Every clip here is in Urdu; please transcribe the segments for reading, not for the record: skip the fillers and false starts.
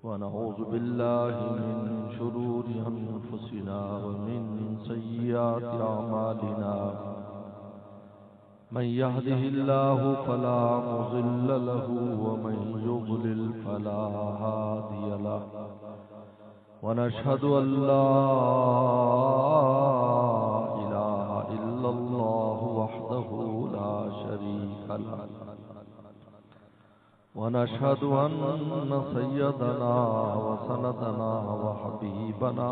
ونعوذ بالله من شرور أنفسنا ومن سيئات أعمالنا من يهده الله فلا مضل له ومن يضلل فلا هادي له ونشهد أن لا إله إلا الله وحده لا شريك له ونشهد أن سيدنا وسندنا وحبيبنا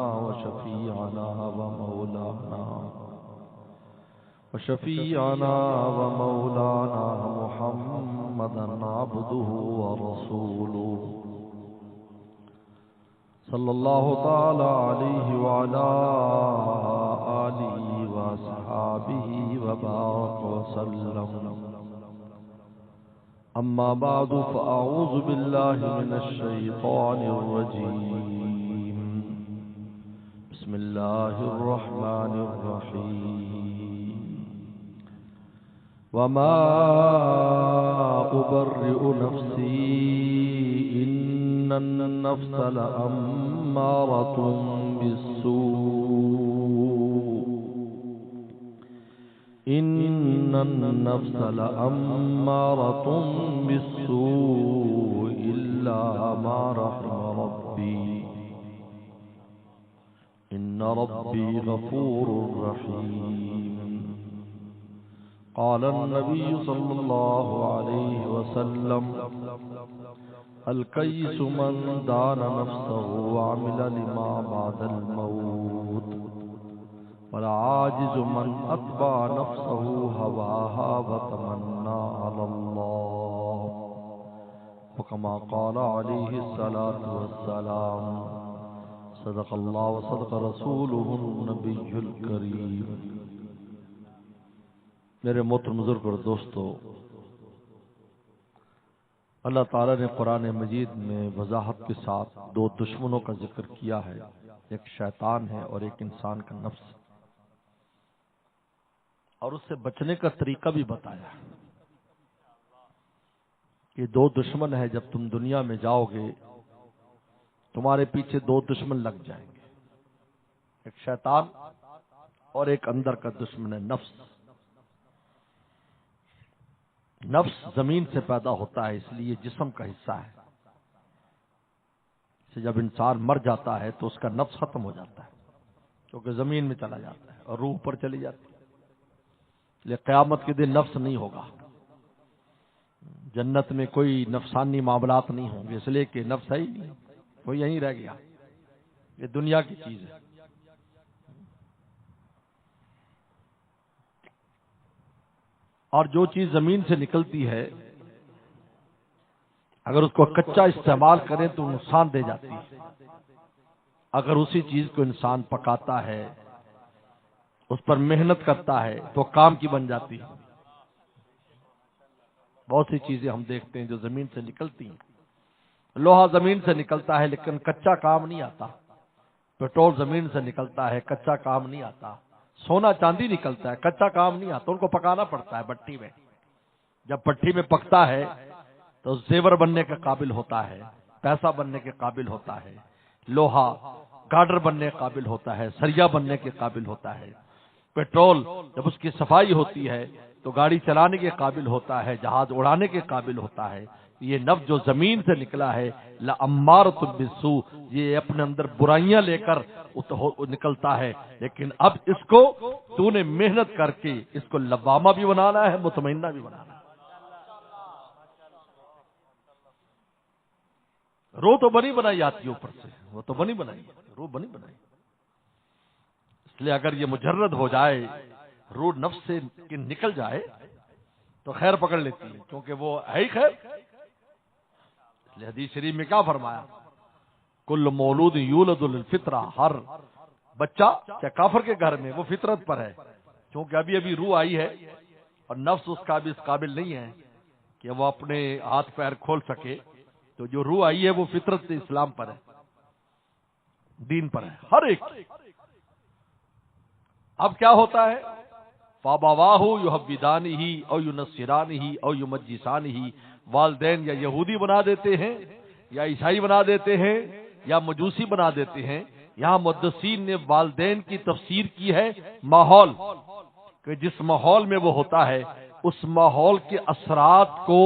وشفيعنا ومولانا محمدا عبده ورسوله صلى الله تعالى عليه وعلى آله وأصحابه وبارك وسلم. أما بعد فأعوذ بالله من الشيطان الرجيم. بسم الله الرحمن الرحيم. وما أبرئ نفسي إن النفس لأمارة بالسوء إن النفس لأمارة بالسوء إلا ما رحم ربي إن ربي غفور رحيم. قال النبي صلى الله عليه وسلم الكيس من دان نفسه وعمل لما بعد الموت والعاجز من أتبع نفسه هواها وتمنى على الله وكما قال عليه الصلاة والسلام. صدق الله وصدق رسوله النبي الكريم. میرے محترم بزرگ اور دوستو، اللہ تعالیٰ نے قرآن مجید میں وضاحت کے ساتھ دو دشمنوں کا ذکر کیا ہے، ایک شیطان ہے اور ایک انسان کا نفس، اور اس سے بچنے کا طریقہ بھی بتایا. یہ دو دشمن ہے، جب تم دنیا میں جاؤ گے تمہارے پیچھے دو دشمن لگ جائیں گے، ایک شیطان اور ایک اندر کا دشمن ہے نفس. نفس زمین سے پیدا ہوتا ہے، اس لیے جسم کا حصہ ہے. جب انسان مر جاتا ہے تو اس کا نفس ختم ہو جاتا ہے، کیونکہ زمین میں چلا جاتا ہے اور روح پر چلی جاتی ہے. لیکن قیامت کے دن نفس نہیں ہوگا، جنت میں کوئی نفسانی معاملات نہیں ہوں گے، اس لیے کہ نفس ہے ہی نہیں، وہ یہیں رہ گیا. یہ دنیا کی چیز ہے. اور جو چیز زمین سے نکلتی ہے اگر اس کو کچا استعمال کریں تو نقصان دے جاتی ہے، اگر اسی چیز کو انسان پکاتا ہے، اس پر محنت کرتا ہے تو کام کی بن جاتی ہے. بہت سی چیزیں ہم دیکھتے ہیں جو زمین سے نکلتی ہیں. لوہا زمین سے نکلتا ہے لیکن کچا کام نہیں آتا. پیٹرول زمین سے نکلتا ہے، کچا کام نہیں آتا. سونا چاندی نکلتا ہے، کچا کام نہیں آتا، ان کو پکانا پڑتا ہے بھٹی میں. جب بھٹی میں پکتا ہے تو زیور بننے کے قابل ہوتا ہے، پیسہ بننے کے قابل ہوتا ہے. لوہا گارڈر بننے کے قابل ہوتا ہے، سریا بننے کے قابل ہوتا ہے. پیٹرول جب اس کی صفائی ہوتی ہے تو گاڑی چلانے کے قابل ہوتا ہے، جہاز اڑانے کے قابل ہوتا ہے. یہ نفس جو زمین سے نکلا ہے لَأَمَّارَةٌ بِالسُّوءِ، یہ اپنے اندر برائیاں لے کر نکلتا ہے. لیکن اب اس کو تو نے محنت کر کے اس کو لوامہ بھی بنانا ہے، مطمئنہ بھی بنانا ہے. روح تو بنی بنائی آتی ہے اوپر سے، وہ تو بنی بنائی، روح بنی بنائی. اس لیے اگر یہ مجرد ہو جائے، روح نفس سے نکل جائے تو خیر پکڑ لیتی ہے، کیونکہ وہ ہے ہی خیر. اس لیے حدیث شریف میں کیا فرمایا؟ کل مولود یولد للفطرہ، ہر بچہ چاہے کافر کے گھر میں وہ فطرت پر ہے، کیونکہ ابھی ابھی روح آئی ہے اور نفس اس کا بھی اس قابل نہیں ہے کہ وہ اپنے ہاتھ پیر کھول سکے. تو جو روح آئی ہے وہ فطرت سے اسلام پر ہے، دین پر ہے ہر ایک. اب کیا ہوتا ہے؟ فَابَوَاهُ يُحَوِّدَانِهِ او يُنَصِّرَانِهِ او يُمَجِّسَانِهِ، والدین یا یہودی بنا دیتے ہیں یا عیسائی بنا دیتے ہیں یا مجوسی بنا دیتے ہیں. یہاں محدثین نے والدین کی تفسیر کی ہے ماحول، کہ جس ماحول میں وہ ہوتا ہے اس ماحول کے اثرات کو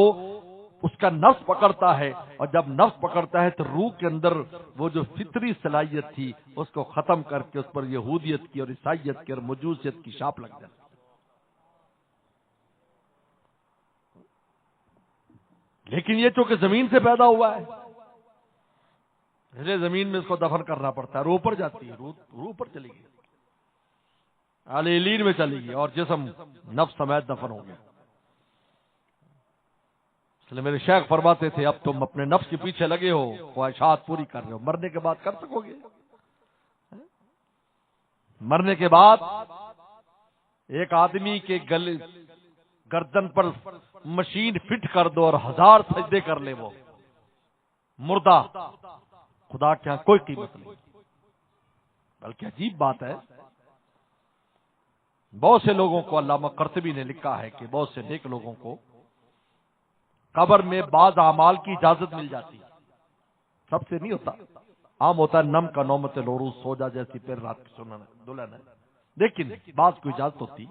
اس کا نفس پکڑتا ہے، اور جب نفس پکڑتا ہے تو روح کے اندر وہ جو فطری صلاحیت تھی اس کو ختم کر کے اس پر یہودیت کی اور عیسائیت کی اور مجوسیت کی چھاپ لگ جاتی. لیکن یہ چونکہ زمین سے پیدا ہوا ہے اس لیے زمین میں اس کو دفن کرنا پڑتا ہے. روح پر جاتی ہے، روح پر چلی گئی، علیلین میں چلی گئی، اور جسم نفس سمیت دفن ہو گیا. اس لیے میرے شیخ فرماتے تھے اب تم اپنے نفس کے پیچھے لگے ہو، خواہشات پوری کر رہے ہو، مرنے کے بعد کر سکو گے؟ مرنے کے بعد ایک آدمی کے گلے گردن پر مشین فٹ کر دو اور 1000 سجدے کر لے، وہ مردہ خدا کے ہاں کوئی قیمت نہیں. بلکہ عجیب بات ہے، بہت سے لوگوں کو علامہ قرطبی نے لکھا ہے کہ بہت سے نیک لوگوں کو قبر میں بعض اعمال کی اجازت مل جاتی ہے. سب سے نہیں ہوتا، عام ہوتا ہے نم کا نومت العروس، سو جا جیسی پھر رات کی سنن دلہن ہے. لیکن بعض کو اجازت ہوتی،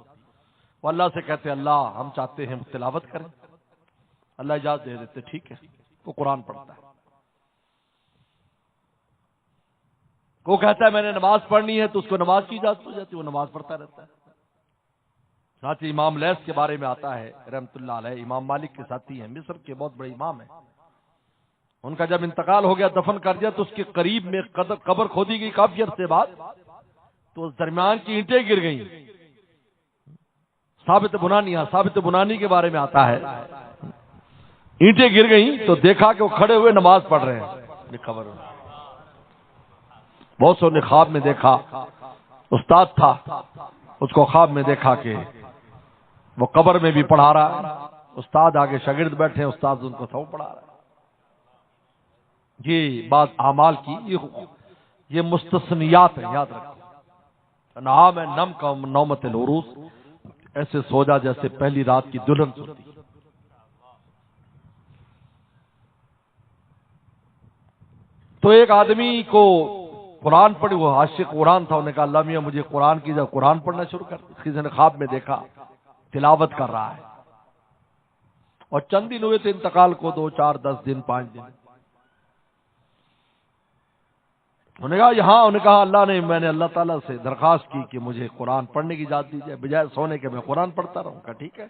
وہ اللہ سے کہتے اللہ ہم چاہتے ہیں تلاوت کریں، اللہ اجازت دے دیتے، ٹھیک ہے. وہ قرآن پڑھتا ہے. وہ کہتا ہے میں نے نماز پڑھنی ہے تو اس کو نماز کی اجازت ہو جاتی ہے، وہ نماز پڑھتا رہتا ہے. ساتھ ہی امام لیث کے بارے میں آتا ہے رحمۃ اللہ علیہ، امام مالک کے ساتھی ہیں، مصر کے بہت بڑے امام ہیں. ان کا جب انتقال ہو گیا، دفن کر دیا، تو اس کے قریب میں قبر کھودی گئی کافی عرصے بعد، تو اس درمیان کی اینٹیں گر گئیں. ثابت بنانی کے بارے میں آتا ہے، اینٹیں گر گئیں تو دیکھا کہ وہ کھڑے ہوئے نماز پڑھ رہے ہیں قبر میں. بہت سو نے خواب میں دیکھا، استاد تھا، اس کو خواب میں دیکھا کہ وہ قبر میں بھی پڑھا رہا ہے، استاد آگے شاگرد بیٹھے ہیں، استاد ان کو سب پڑھا رہا ہے. یہ بات اعمال کی یہ مستثنیات ہیں، یاد رکھو. نام ہے نم کا نومت العروس، ایسے سو جا جیسے پہلی رات کی دلہن سوتی. تو ایک آدمی کو قرآن پڑھی، وہ عاشق قرآن تھا، انہوں نے کہا اللہ میاں مجھے قرآن کی جب قرآن پڑھنا شروع کر. کسی نے خواب میں دیکھا تلاوت کر رہا ہے، اور چند دن ہوئے تھے انتقال کو، 2 4 10 دن 5 دن. انہوں نے کہا یہاں، انہوں نے کہا اللہ نے، میں نے اللہ تعالیٰ سے درخواست کی کہ مجھے قرآن پڑھنے کی اجازت دی جائے، بجائے سونے کے میں قرآن پڑھتا رہوں. کہا ٹھیک ہے.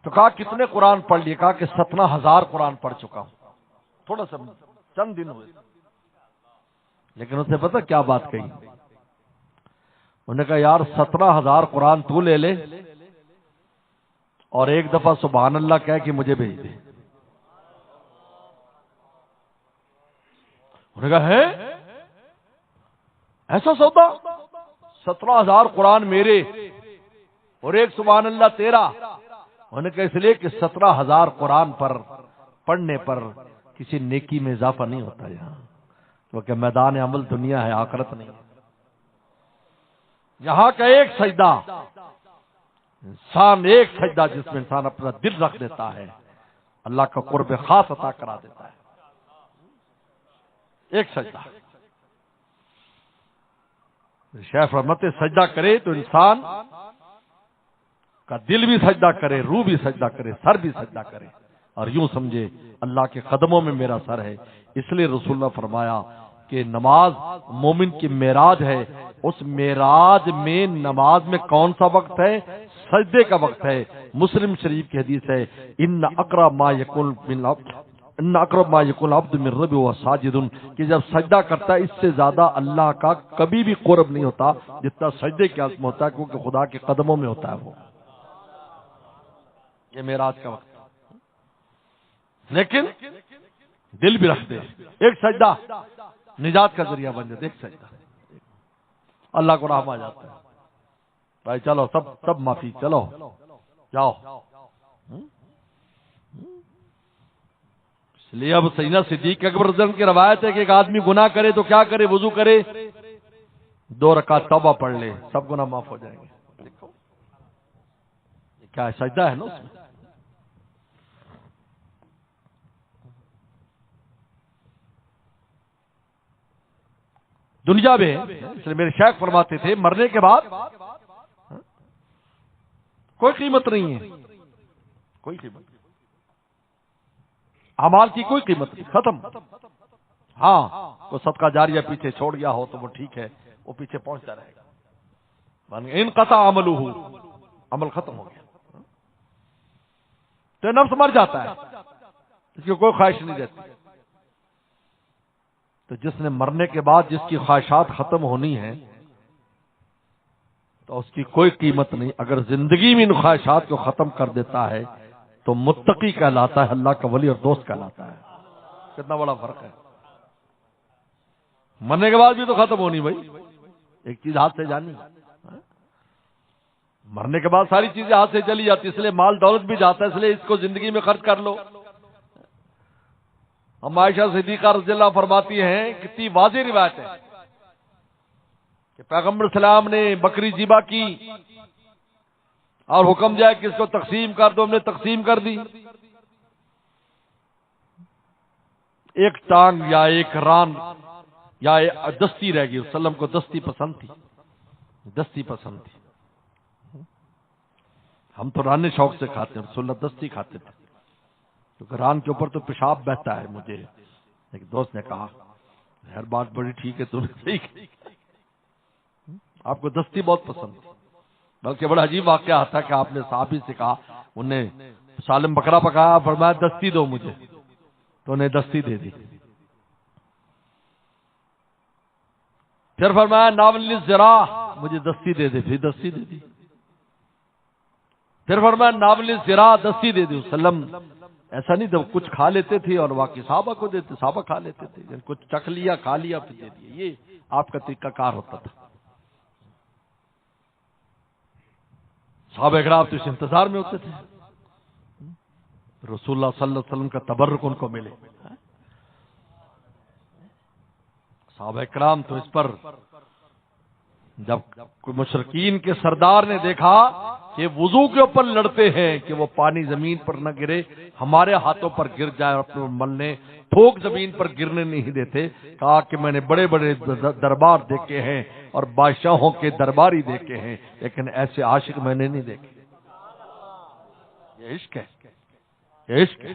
تو کہا کتنے قرآن پڑھ لیے؟ کہا کہ 17,000 قرآن پڑھ چکا ہوں. تھوڑا سا چند دن ہوئے. لیکن اس نے پتہ کیا بات کہی؟ انہوں نے کہا یار 17,000 قرآن تو لے لے اور ایک دفعہ سبحان اللہ کہہ کے مجھے بھیج دے. انہوں نے کہا ہے ایسا سودا؟ 17,000 قرآن میرے اور ایک سبحان اللہ تیرا. انہوں نے کہا اس لیے کہ 17,000 قرآن پر پڑھنے پر کسی نیکی میں اضافہ نہیں ہوتا یہاں، کیونکہ میدان عمل دنیا ہے، آخرت نہیں. یہاں کا ایک سجدہ انسان، ایک سجدہ جس میں انسان اپنا دل رکھ دیتا ہے، اللہ کا قرب خاص عطا کرا دیتا ہے. ایک سجدہ شیخ رحمت سجدہ کرے تو انسان کا دل بھی سجدہ کرے، روح بھی سجدہ کرے، سر بھی سجدہ کرے، اور یوں سمجھے اللہ کے قدموں میں میرا سر ہے. اس لیے رسول اللہ فرمایا کہ نماز مومن کی معراج ہے. اس معراج میں نماز میں کون سا وقت ہے؟ سجدے کا وقت ہے. مسلم شریف کی حدیث ہے ان اقرب ما یکون العبد من ربه وهو ساجد، کہ جب سجدہ کرتا ہے اس سے زیادہ اللہ کا کبھی بھی قرب نہیں ہوتا جتنا سجدے کے عزم ہوتا ہے، کیونکہ خدا کے قدموں میں ہوتا ہے. وہ یہ معراج کا وقت. لیکن دل بھی رکھ دے، ایک سجدہ نجات کا ذریعہ بن جاتا. ایک سجدہ اللہ کو رحم آ جاتا ہے. بھائی چلو سب معافی، چلو جاؤ. اس لیے اب سیدنا صدیق اکبر رضی اللہ عنہ کی روایت ہے کہ ایک آدمی گناہ کرے تو کیا کرے؟ وضو کرے، 2 رکعت توبہ پڑھ لے، سب گناہ معاف ہو جائیں گے. کیا سجدہ ہے نا اس میں. دنیا میں اس لیے میرے شیخ فرماتے تھے مرنے کے بعد کوئی قیمت نہیں ہے، کوئی قیمت نہیں، اعمال کی کوئی قیمت نہیں، ختم. ہاں کوئی صدقہ جاریہ پیچھے چھوڑ گیا ہو تو وہ ٹھیک ہے، وہ پیچھے پہنچتا رہے گا. انقطع عملہ، عمل ختم ہو گیا تو نفس مر جاتا ہے، اس کی کوئی خواہش نہیں رہتی. تو جس نے مرنے کے بعد جس کی خواہشات ختم ہونی ہیں تو اس کی کوئی قیمت نہیں. اگر زندگی میں ان خواہشات کو ختم کر دیتا ہے تو متقی کہلاتا ہے، اللہ کا ولی اور دوست کہلاتا ہے. کتنا بڑا فرق ہے. مرنے کے بعد بھی تو ختم ہونی بھائی، ایک چیز ہاتھ سے جانی. مرنے کے بعد ساری چیزیں ہاتھ سے چلی جاتی، اس لیے مال دولت بھی جاتا ہے، اس لیے اس کو زندگی میں خرچ کر لو. ہم عائشہ صدیقہ رضی اللہ فرماتی ہیں، کتنی واضح روایت ہے کہ پیغمبر السلام نے بکری ذبح کی اور حکم جائے کہ اس کو تقسیم کر دو، ہم نے تقسیم کر دی. ایک ٹانگ یا ایک ران یا دستی رہ گئی. وسلم کو دستی پسند تھی، دستی پسند تھی. ہم تو رانے شوق سے کھاتے ہیں، رسول اللہ دستی کھاتے تھے کیونکہ ران کے اوپر تو پیشاب بہتا ہے. مجھے ایک دوست نے کہا ہر بات بڑی ٹھیک ہے، تم نے صحیح کہی، آپ کو دستی بہت پسند تھی. بلکہ بڑا عجیب واقعہ تھا کہ آپ نے صحابی سے کہا، انہیں سالم بکرا پکایا، فرمایا دستی دو مجھے، تو انہیں دستی دے دی. پھر فرمایا ناول الذرا، مجھے دستی دے دے، پھر دستی دے دی. پھر فرمایا ناول الذرا، دستی دے دی. وسلم ایسا نہیں تو کچھ کھا لیتے تھے اور باقی صحابہ کو دیتے، صحابہ کھا لیتے تھے، کچھ چکھ لیا کھا لیا پھر دے دیا. یہ آپ کا طریقہ کار ہوتا تھا. صحابہ اکرام تو اس انتظار میں ہوتے تھے رسول اللہ صلی اللہ علیہ وسلم کا تبرک ان کو ملے. صحابہ اکرام تو اس پر، جب مشرکین کے سردار نے دیکھا کہ وضو کے اوپر لڑتے ہیں کہ وہ پانی زمین پر نہ گرے، ہمارے ہاتھوں پر گر جائے، اور اپنے ملنے تھوک زمین پر گرنے نہیں دیتے، کہا کہ میں نے بڑے بڑے دربار دیکھے ہیں اور بادشاہوں کے درباری دیکھے ہیں، لیکن ایسے عاشق میں نے نہیں دیکھے. یہ عشق ہے، یہ عشق ہے.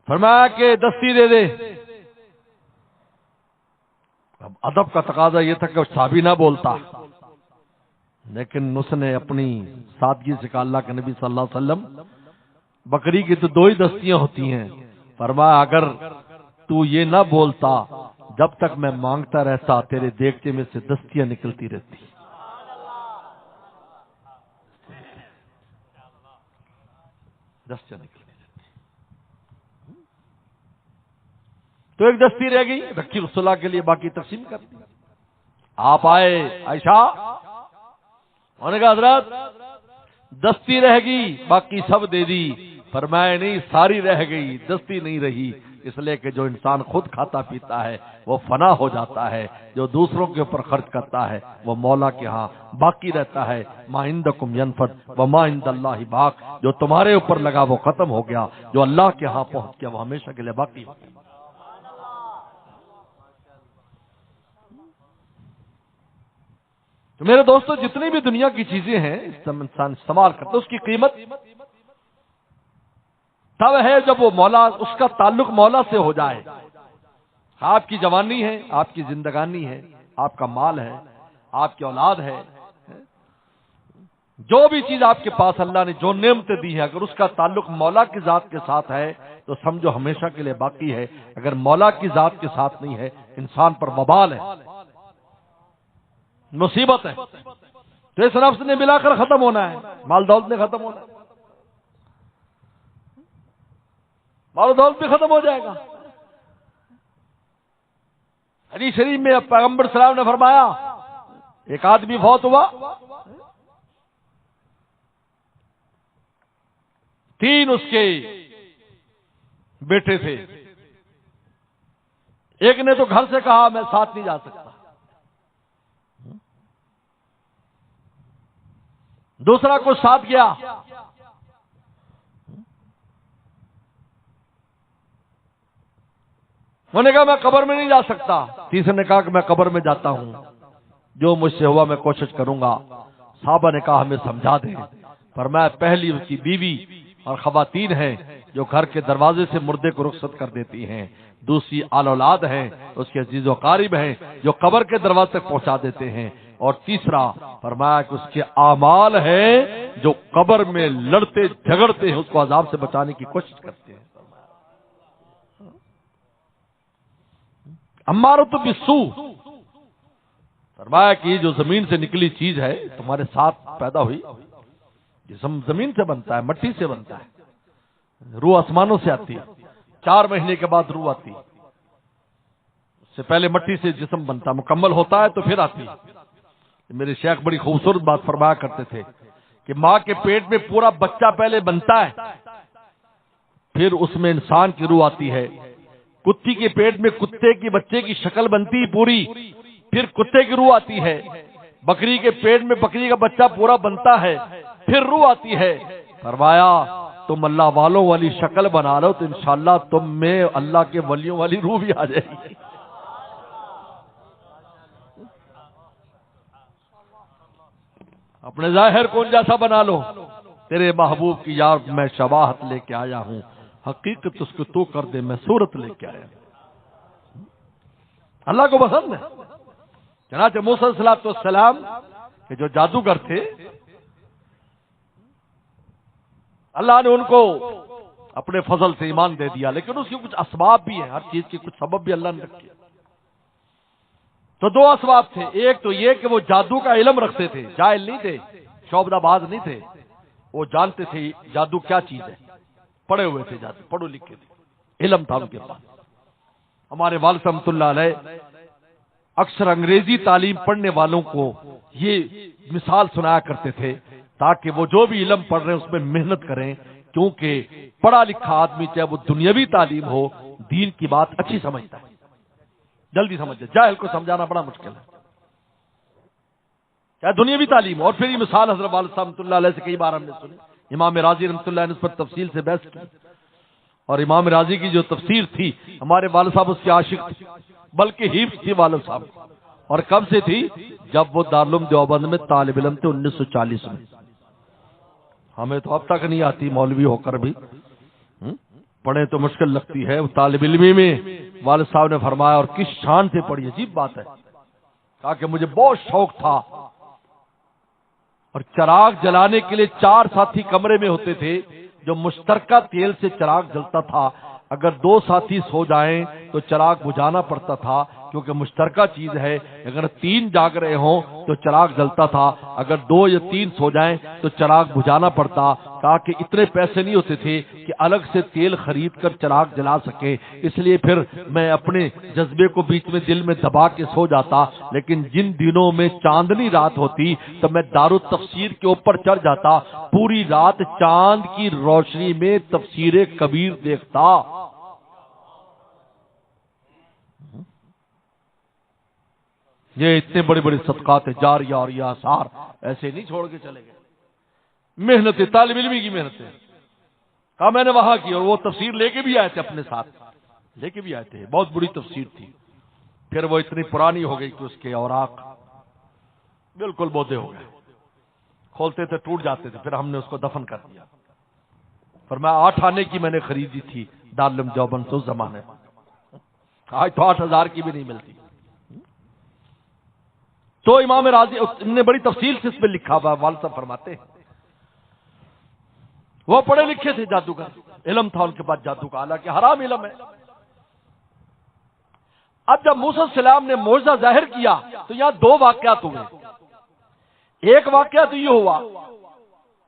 فرمایا کہ دستی دے دے. اب ادب کا تقاضا یہ تھا کہ صحابی نہ بولتا، لیکن اس نے اپنی سادگی سے کہا، اللہ کے نبی صلی اللہ علیہ وسلم بکری کی تو دو ہی دستیاں ہوتی ہیں. فرمایا اگر تو یہ نہ بولتا، جب تک میں مانگتا رہتا تیرے دیگچے میں سے دستیاں نکلتی رہتی. دستیاں نکلتی رہتی. تو ایک دستی رہ گئی، رکھی رسول اللہ کے لیے، باقی تقسیم کر دی. آپ آئے، عائشہ انہوں نے کہا حضرت دستی رہ گئی، باقی سب دے دی. فرمایا نہیں، ساری رہ گئی، دستی نہیں رہی. اس لیے کہ جو انسان خود کھاتا پیتا ہے وہ فنا ہو جاتا ہے، جو دوسروں کے اوپر خرچ کرتا ہے وہ مولا کے ہاں باقی رہتا ہے. ما عندکم ینفد وما عند اللہ باق، جو تمہارے اوپر لگا وہ ختم ہو گیا، جو اللہ کے ہاں پہنچ گیا وہ ہمیشہ کے لیے باقی ہو گیا. تو میرے دوستو، جتنی بھی دنیا کی چیزیں ہیں انسان استعمال کرتا ہے، اس کی قیمت تب ہے جب وہ مولا، اس کا تعلق مولا سے ہو جائے. آپ کی جوانی ہے، آپ کی زندگانی ہے، آپ کا مال ہے، آپ کی اولاد ہے، جو بھی چیز آپ کے پاس اللہ نے جو نعمتیں دی ہے، اگر اس کا تعلق مولا کی ذات کے ساتھ ہے تو سمجھو ہمیشہ کے لیے باقی ہے. اگر مولا کی ذات کے ساتھ نہیں ہے، انسان پر وبال ہے، مصیبت ہے. تو اس نفس نے ملا کر ختم ہونا ہے، مال دولت نے ختم ہونا ہے، مال دولت بھی ختم ہو جائے گا. حدیث شریف میں پیغمبر صلی اللہ علیہ وسلم نے فرمایا، ایک آدمی فوت ہوا، 3 اس کے بیٹے تھے. ایک نے تو گھر سے کہا میں ساتھ نہیں جا سکتا، دوسرا کوئی ساتھ گیا، انہوں نے کہا میں قبر میں نہیں جا سکتا، تیسرے نے کہا کہ میں قبر میں جاتا ہوں، جو مجھ سے ہوا میں کوشش کروں گا۔ صحابہ نے کہا ہمیں سمجھا دیں، فرمایا پہلی اس کی بیوی اور خواتین ہیں جو گھر کے دروازے سے مردے کو رخصت کر دیتی ہیں، دوسری آل اولاد ہیں اس کے عزیز و قارب ہیں جو قبر کے دروازے تک پہنچا دیتے ہیں، اور تیسرا فرمایا کہ اس کے اعمال ہیں جو قبر میں لڑتے جھگڑتے ہیں، اس کو عذاب سے بچانے کی کوشش کرتے ہیں۔ امارۃ بالسوء، فرمایا کہ یہ جو زمین سے نکلی چیز ہے تمہارے ساتھ پیدا ہوئی، جسم زمین سے بنتا ہے، مٹی سے بنتا ہے، روح آسمانوں سے آتی ہے، 4 مہینے کے بعد روح آتی ہے، اس سے پہلے مٹی سے جسم بنتا مکمل ہوتا ہے تو پھر آتی ہے۔ میرے شیخ بڑی خوبصورت بات فرمایا کرتے تھے کہ ماں کے پیٹ میں پورا بچہ پہلے بنتا ہے، پھر اس میں انسان کی روح آتی ہے، کتی کے پیٹ میں کتے کی بچے کی شکل بنتی پوری، پھر کتے کی روح آتی ہے، بکری کے پیٹ میں بکری کا بچہ پورا بنتا ہے، پھر روح آتی ہے۔ فرمایا تم اللہ والوں والی شکل بنا لو تو انشاءاللہ تم میں اللہ کے ولیوں والی روح بھی آ جائے گی۔ اپنے ظاہر کو جیسا بنا لو، تیرے محبوب کی یار میں شباہت لے کے آیا ہوں، حقیقت اس کو تو کر دے میں صورت لے کے آیا ہوں۔ اللہ کو پسند ہے۔ چنانچہ موسیٰ علیہ السلام کہ جو جادوگر تھے، اللہ نے ان کو اپنے فضل سے ایمان دے دیا، لیکن اس کے کچھ اسباب بھی ہیں، ہر چیز کے کچھ سبب بھی اللہ نے رکھے۔ تو 2 اسباب تھے، ایک تو یہ کہ وہ جادو کا علم رکھتے تھے، جاہل نہیں تھے، شعبدہ باز نہیں تھے، وہ جانتے تھے جادو کیا چیز ہے، پڑھے ہوئے تھے، جادو پڑھو لکھے تھے، علم تھا ان کے پاس۔ ہمارے والد رحمۃ اللہ علیہ اکثر انگریزی تعلیم پڑھنے والوں کو یہ مثال سنایا کرتے تھے تاکہ وہ جو بھی علم پڑھ رہے ہیں اس میں محنت کریں، کیونکہ پڑھا لکھا آدمی چاہے وہ دنیاوی تعلیم ہو دین کی بات اچھی سمجھتا ہے، جلدی سمجھ جائے، جاہل کو سمجھانا بڑا مشکل ہے، چاہے دنیاوی تعلیم ہو۔ اور پھر یہ مثال حضرت والد صاحب رحمۃ اللہ علیہ سے کئی بار ہم نے سنی، امام راضی رحمۃ اللہ نے اس پر تفصیل سے بحث کی، اور امام راضی کی جو تفسیر تھی ہمارے والد صاحب اس کے عاشق تھے، بلکہ حفظ تھی والد صاحب، اور کب سے تھی؟ جب وہ دارالعلوم دیوبند میں طالب علم تھے 1940 میں۔ ہمیں تو اب تک نہیں آتی، مولوی ہو کر بھی پڑھے تو مشکل لگتی ہے، وہ طالب علمی میں والد صاحب نے فرمایا، اور کس شان سے پڑھی، عجیب بات ہے، کہا کہ مجھے بہت شوق تھا، اور چراغ جلانے کے لیے 4 ساتھی کمرے میں ہوتے تھے، جو مشترکہ تیل سے چراغ جلتا تھا، اگر 2 ساتھی سو جائیں تو چراغ بجھانا پڑتا تھا، کیونکہ مشترکہ چیز ہے، اگر 3 جاگ رہے ہوں تو چراغ جلتا تھا، اگر 2 یا 3 سو جائیں تو چراغ بجھانا پڑتا۔ کہا کہ اتنے پیسے نہیں ہوتے تھے کہ الگ سے تیل خرید کر چراغ جلا سکے، اس لیے پھر میں اپنے جذبے کو بیچ میں دل میں دبا کے سو جاتا، لیکن جن دنوں میں چاندنی رات ہوتی تو میں دارالتفسیر کے اوپر چڑھ جاتا، پوری رات چاند کی روشنی میں تفسیر کبیر دیکھتا۔ یہ اتنے بڑے بڑے صدقات جاریہ اور یہ آثار ایسے نہیں چھوڑ کے چلے گئے، محنت طالب علمی کی محنت ہے۔ کہا میں نے وہاں کی، اور وہ تفسیر لے کے بھی آئے تھے، اپنے ساتھ لے کے بھی آئے تھے، بہت بڑی تفسیر تھی، پھر وہ اتنی پرانی ہو گئی کہ اس کے اوراق بالکل بودے ہو گئے، کھولتے تھے ٹوٹ جاتے تھے، پھر ہم نے اس کو دفن کر دیا۔ فرمایا 8 آنے کی میں نے خریدی تھی دارالعلوم دیوبند سے اس زمانے میں، آج تو 8000 کی بھی نہیں ملتی۔ تو امام راضی نے بڑی تفصیل سے اس میں لکھا ہوا، والد صاحب فرماتے ہیں وہ پڑھے لکھے تھے، جادوگر علم تھا ان کے پاس جادو کا، حالانکہ حرام علم ہے۔ اب جب موسیٰ علیہ السلام نے معجزہ ظاہر کیا تو یہاں 2 واقعات ہوئے۔ ایک واقعہ تو یہ ہوا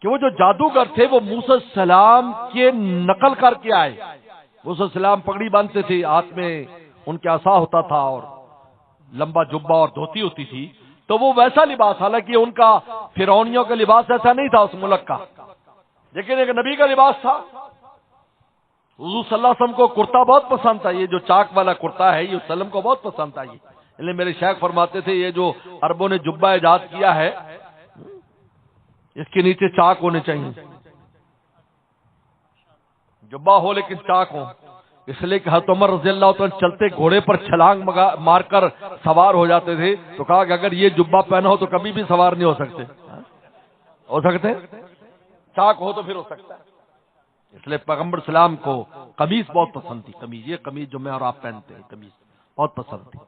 کہ وہ جو جادوگر تھے وہ موسیٰ علیہ السلام کے نقل کر کے آئے۔ موسیٰ علیہ السلام پگڑی باندھتے تھے، ہاتھ میں ان کے عصا ہوتا تھا اور لمبا جبہ اور دھوتی ہوتی تھی، تو وہ ویسا لباس، حالانکہ ان کا فرعونیوں کا لباس ایسا نہیں تھا اس ملک کا، لیکن ایک نبی کا لباس تھا۔ حضور صلی اللہ علیہ وسلم کو کرتا بہت پسند تھا، یہ جو چاک والا کرتا ہے یہ وسلم کو بہت پسند تھا۔ یہ میرے شیخ فرماتے تھے یہ جو عربوں نے جبہ ایجاد کیا ہے اس کے نیچے چاک ہونے چاہیے، جبہ ہو لیکن چاک ہو، اس لیے کہ حضرت عمر رضی اللہ تعالیٰ چلتے گھوڑے پر چھلانگ مار کر سوار ہو جاتے تھے، تو کہا کہ اگر یہ جبہ پہنا ہو تو کبھی بھی سوار نہیں ہو سکتے، ہو سکتے چاک ہو تو پھر ہو سکتا ہے۔ اس لیے پیغمبر اسلام کو قمیص بہت پسند تھی، قمیص، یہ قمیص جو میں اور آپ پہنتے ہیں قمیص بہت پسند تھی۔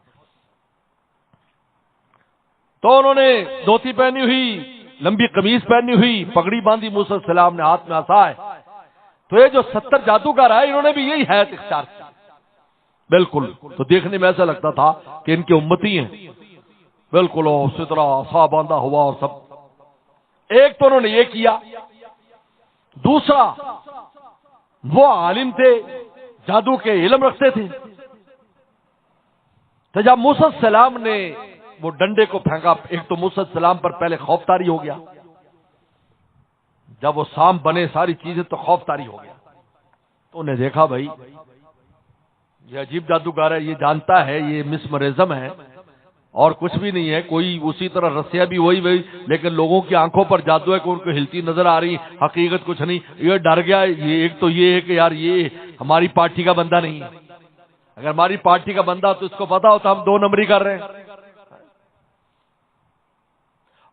تو انہوں نے دھوتی پہنی ہوئی، لمبی قمیص پہنی ہوئی، پگڑی باندھی، موسیٰ علیہ السلام نے ہاتھ میں عصا ہے۔ تو یہ جو 70 جادوگر آئے انہوں نے بھی یہی حیت اختیار کی بالکل، تو دیکھنے میں ایسا لگتا تھا کہ ان کے امتی ہیں بالکل، اور اسی طرح عصا باندھا ہوا اور سب۔ ایک تو انہوں نے یہ کیا، دوسرا وہ عالم تھے، جادو کے علم رکھتے تھے۔ تو جب موسیٰ علیہ السلام نے وہ ڈنڈے کو پھینکا، ایک تو موسیٰ علیہ السلام پر پہلے خوف طاری ہو گیا، جب وہ سام بنے ساری چیزیں تو خوف طاری ہو گیا۔ تو انہیں دیکھا بھائی یہ عجیب جادوگر ہے، یہ جانتا ہے یہ مسمرزم ہے اور کچھ بھی نہیں ہے، کوئی اسی طرح رسیاں بھی وہی، لیکن لوگوں کی آنکھوں پر جادو ہے کہ ان کو ہلتی نظر آ رہی، حقیقت کچھ نہیں۔ یہ ڈر گیا، یہ ایک تو یہ ہے کہ یار یہ ہماری پارٹی کا بندہ نہیں ہے، اگر ہماری پارٹی کا بندہ تو اس کو پتا ہوتا ہم 2 نمبری کر رہے ہیں۔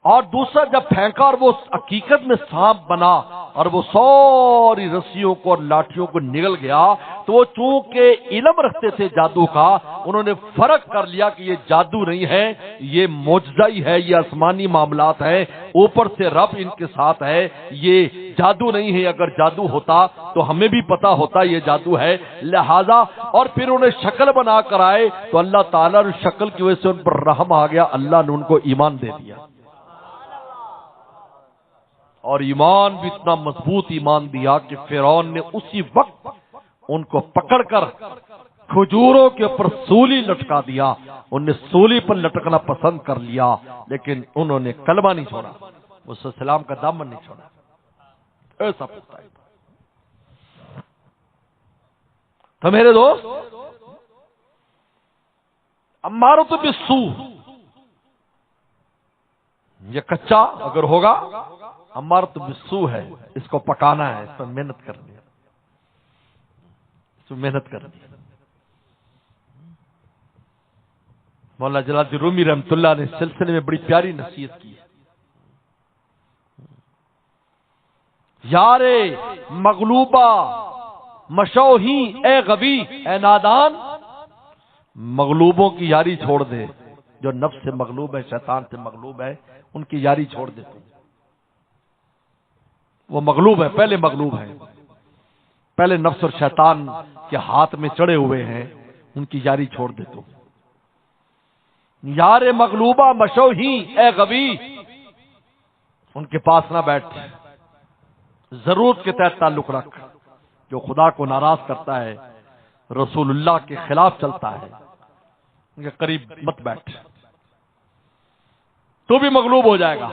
اور دوسرا جب پھینکا اور وہ حقیقت میں سانپ بنا اور وہ ساری رسیوں کو اور لاٹھیوں کو نگل گیا، تو وہ چونکہ علم رکھتے تھے جادو کا، انہوں نے فرق کر لیا کہ یہ جادو نہیں ہے، یہ معجزہ ہی ہے، یہ آسمانی معاملات ہے، اوپر سے رب ان کے ساتھ ہے، یہ جادو نہیں ہے۔ اگر جادو ہوتا تو ہمیں بھی پتا ہوتا یہ جادو ہے، لہذا اور پھر انہیں شکل بنا کر آئے تو اللہ تعالیٰ نے شکل کی وجہ سے ان پر رحم آ گیا، اللہ نے ان کو ایمان دے دیا، اور ایمان بھی اتنا مضبوط ایمان دیا کہ فرعون نے اسی وقت ان کو پکڑ کر کھجوروں کے اوپر سولی لٹکا دیا۔ انہوں نے سولی پر لٹکنا پسند کر لیا، لیکن انہوں نے کلمہ نہیں چھوڑا، موسیٰ علیہ السلام کا دامن نہیں چھوڑا۔ ایسا پوچھتا ہے تو میرے دوست، امارۃ بالسوء یہ کچا اگر ہوگا امارۃ بالسوء ہے، اس کو پکانا ہے، اس پر محنت کرنی ہے، اس پر محنت کرنی ہے۔ مولانا جلال الدین رومی رحمۃ اللہ نے اس سلسلے میں بڑی پیاری نصیحت کی ہے۔ یار مغلوبہ مشوہی اے غبی، اے نادان، مغلوبوں کی یاری چھوڑ دے، جو نفس سے مغلوب ہے، شیطان سے مغلوب ہے، ان کی یاری چھوڑ دے۔ وہ مغلوب ہے، پہلے مغلوب ہے، پہلے نفس اور شیطان کے ہاتھ میں چڑھے ہوئے ہیں، ان کی یاری چھوڑ دے تو۔ یار مغلوبہ مشوہی اے غبی، ان کے پاس نہ بیٹھ، ضرورت کے تحت تعلق رکھ۔ جو خدا کو ناراض کرتا ہے، رسول اللہ کے خلاف چلتا ہے، ان کے قریب مت بیٹھ، تو بھی مغلوب ہو جائے گا۔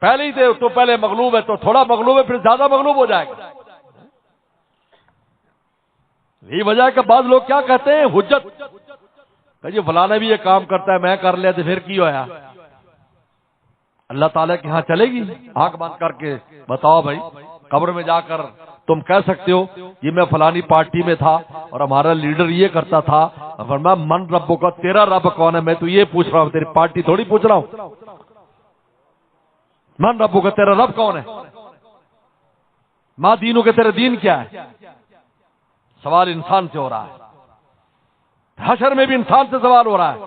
پہلے ہی تو پہلے مغلوب ہے، تو تھوڑا مغلوب ہے، پھر زیادہ مغلوب ہو جائے گا۔ یہی وجہ ہے کہ بعض لوگ کیا کہتے ہیں، حجت کہ جی فلانا بھی یہ کام کرتا ہے، میں کر لیا تو پھر کی ہوا؟ اللہ تعالیٰ کے ہاں چلے گی؟ آنکھ بند کر کے بتاؤ بھائی، قبر میں جا کر تم کہہ سکتے ہو یہ میں فلانی پارٹی میں تھا اور ہمارا لیڈر یہ کرتا تھا، فرمایا من ربوں کا، تیرا رب کون ہے؟ میں تو یہ پوچھ رہا ہوں، تیری پارٹی تھوڑی پوچھ رہا ہوں۔ من ربوں کا، تیرا رب کون ہے؟ ماں دینوں کے، تیرے دین کیا ہے؟ سوال انسان سے ہو رہا ہے، حشر میں بھی انسان سے سوال ہو رہا ہے۔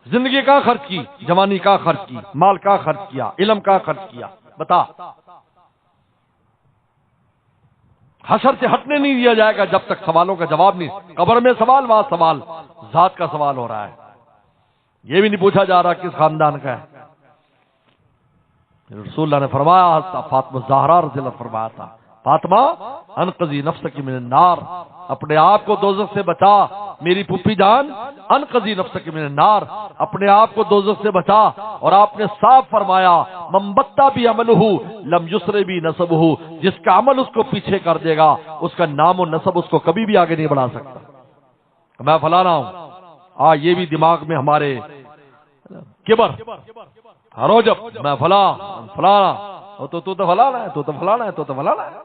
زندگی کا خرچ کی، جوانی کا خرچ کی، مال کا خرچ کیا، علم کا خرچ کیا، بتا۔ حشر سے ہٹنے نہیں دیا جائے گا جب تک سوالوں کا جواب نہیں۔ قبر میں سوال، وہاں سوال، ذات کا سوال ہو رہا ہے۔ یہ بھی نہیں پوچھا جا رہا کس خاندان کا ہے۔ رسول اللہ نے فرمایا، فاطمہ زہرا رضی اللہ فرمایا تھا، فاطمہ انقذی نفسک من النار، اپنے آپ کو دوزخ سے بچا میری پھوپھی جان، انقذی نفسک من النار، اپنے آپ کو دوزخ سے بچا۔ اور آپ نے صاف فرمایا، من بطا بھی عملہ لم یسر بھی نسبہ، جس کا عمل اس کو پیچھے کر دے گا اس کا نام و نسب اس کو کبھی بھی آگے نہیں بڑھا سکتا۔ میں فلانا ہوں، یہ بھی دماغ میں ہمارے کبر، روجب میں فلانا تو فلانا ہے، تو فلانا ہے، تو فلانا ہے،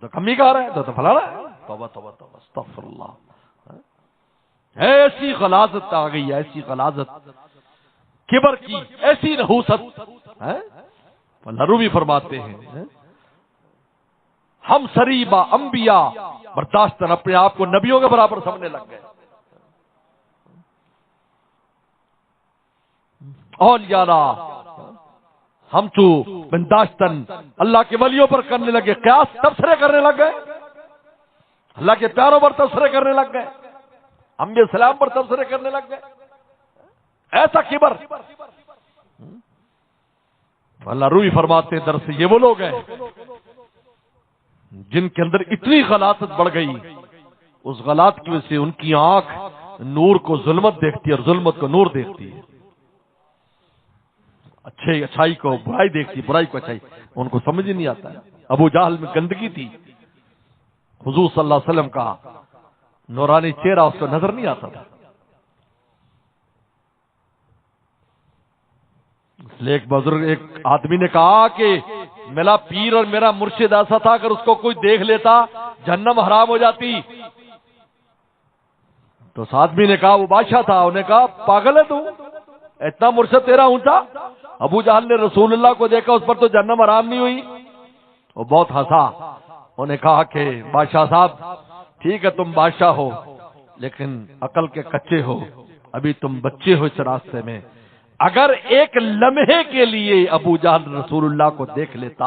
تو کمی کہہ رہا ہے، تو فلانا ہے. توبہ توبہ توبہ استغفر اللہ. ایسی غلاظت آ گئی، ایسی غلاظت، کبر کی ایسی نحوست. اللہ رومی فرماتے ہیں ہم سری با انبیاء برداشت اپنے آپ کو نبیوں کے برابر سمجھنے لگ گئے. اولیاء ہم تو بنداشتن اللہ کے ولیوں پر کرنے لگے، قیاس تبصرے کرنے لگ گئے، اللہ کے پیاروں پر تبصرے کرنے لگ گئے، انبیاء السلام پر تبصرے کرنے لگ گئے. ایسا کبر. اللہ روی فرماتے ہیں درس یہ وہ لوگ ہیں جن کے اندر اتنی غلاظت بڑھ گئی، اس غلاظت کی وجہ سے ان کی آنکھ نور کو ظلمت دیکھتی ہے اور ظلمت کو نور دیکھتی ہے، اچھائی کو برائی دیکھتی، برائی کو اچھائی. ان کو سمجھ ہی نہیں آتا ہے. ابو جہل میں گندگی تھی، حضور صلی اللہ علیہ وسلم کا نورانی چہرہ اس کو نظر نہیں آتا تھا. اس لیے ایک بزرگ، ایک آدمی نے کہا کہ میرا پیر اور میرا مرشد ایسا تھا اگر اس کو کوئی دیکھ لیتا جہنم حرام ہو جاتی. تو اس آدمی نے کہا، وہ بادشاہ تھا، انہوں نے کہا پاگل ہے تو، اتنا مرشد تیرا اونچا. ابو جہل نے رسول اللہ کو دیکھا، اس پر تو جہنم حرام نہیں ہوئی. وہ بہت ہنسا. انہوں نے کہا کہ بادشاہ صاحب ٹھیک ہے تم بادشاہ ہو لیکن عقل کے کچے ہو، ابھی تم بچے ہو اس راستے میں. اگر ایک لمحے کے لیے ابو جہل رسول اللہ کو دیکھ لیتا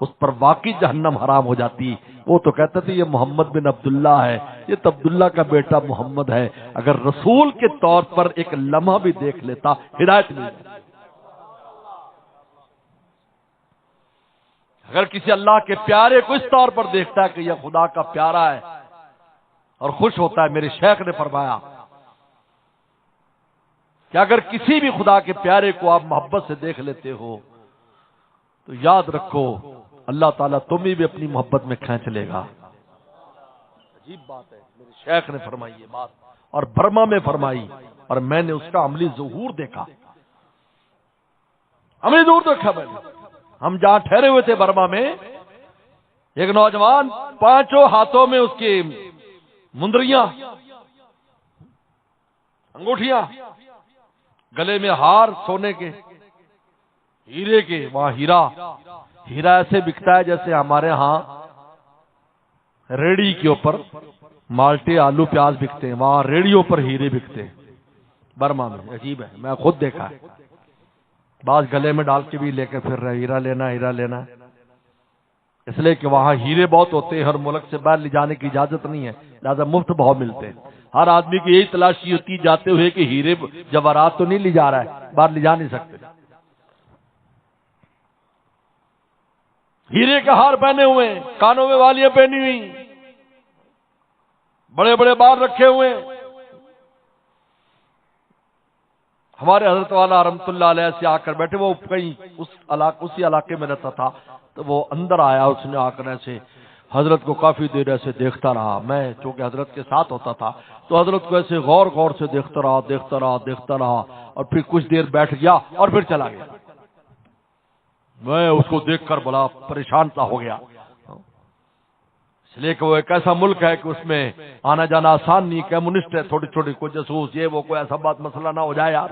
اس پر واقعی جہنم حرام ہو جاتی. وہ تو کہتے تھے یہ محمد بن عبداللہ ہے، یہ تو عبداللہ کا بیٹا محمد ہے. اگر رسول کے طور پر ایک لمحہ بھی دیکھ لیتا ہدایت مل جاتی. اگر کسی اللہ کے پیارے کو اس طور پر دیکھتا ہے کہ یہ خدا کا پیارا ہے اور خوش ہوتا ہے. میرے شیخ نے فرمایا کہ اگر کسی بھی خدا کے پیارے کو آپ محبت سے دیکھ لیتے ہو تو یاد رکھو اللہ تعالیٰ تمہیں بھی اپنی محبت میں کھینچ لے گا. عجیب بات ہے. میرے شیخ نے فرمائی یہ بات اور برما میں فرمائی اور میں نے اس کا عملی ظہور دیکھا. عملی ظہور دیکھا میں نے. ہم جہاں ٹھہرے ہوئے تھے برما میں، ایک نوجوان پانچوں ہاتھوں میں اس کی مندریاں، انگوٹھیاں، گلے میں ہار سونے کے، ہیرے کے. وہاں ہیرا ایسے بکتا ہے جیسے ہمارے ہاں ریڑی کے اوپر مالٹے آلو پیاز بکتے ہیں، وہاں ریڑیوں پر ہیرے بکتے ہیں برما میں. عجیب ہے، میں خود دیکھا ہے. بعض گلے میں ڈال کے بھی لے کے پھر رہے ہیرا لینا ہیرا لینا، اس لیے کہ وہاں ہیرے بہت ہوتے ہیں. ہر ملک سے باہر لے جانے کی اجازت نہیں ہے، لہٰذا مفت بہت ملتے ہیں. ہر آدمی کی یہی تلاشی ہوتی جاتے ہوئے کہ ہیرے جواہرات تو نہیں لے جا رہا ہے، باہر لے جا نہیں سکتے. ہیرے کے ہار پہنے ہوئے، کانوں میں والیاں پہنی ہوئی، بڑے بڑے بال رکھے ہوئے. ہمارے حضرت والا رحمت اللہ علیہ سے آ کر بیٹھے. وہ کہیں اسی علاقے میں رہتا تھا تو وہ اندر آیا. اس نے آ کر ایسے حضرت کو کافی دیر ایسے دیکھتا رہا. میں چونکہ حضرت کے ساتھ ہوتا تھا تو حضرت کو ایسے غور سے دیکھتا رہا اور پھر کچھ دیر بیٹھ گیا اور پھر چلا گیا. میں اس کو دیکھ کر بڑا پریشان سا ہو گیا، اس لیے کہ وہ ایک ایسا ملک ہے کہ اس میں آنا جانا آسان نہیں. کمیونسٹ ہے، چھوٹی چھوٹی کوئی جاسوس یہ وہ، کوئی ایسا بات مسئلہ نہ ہو جائے. یار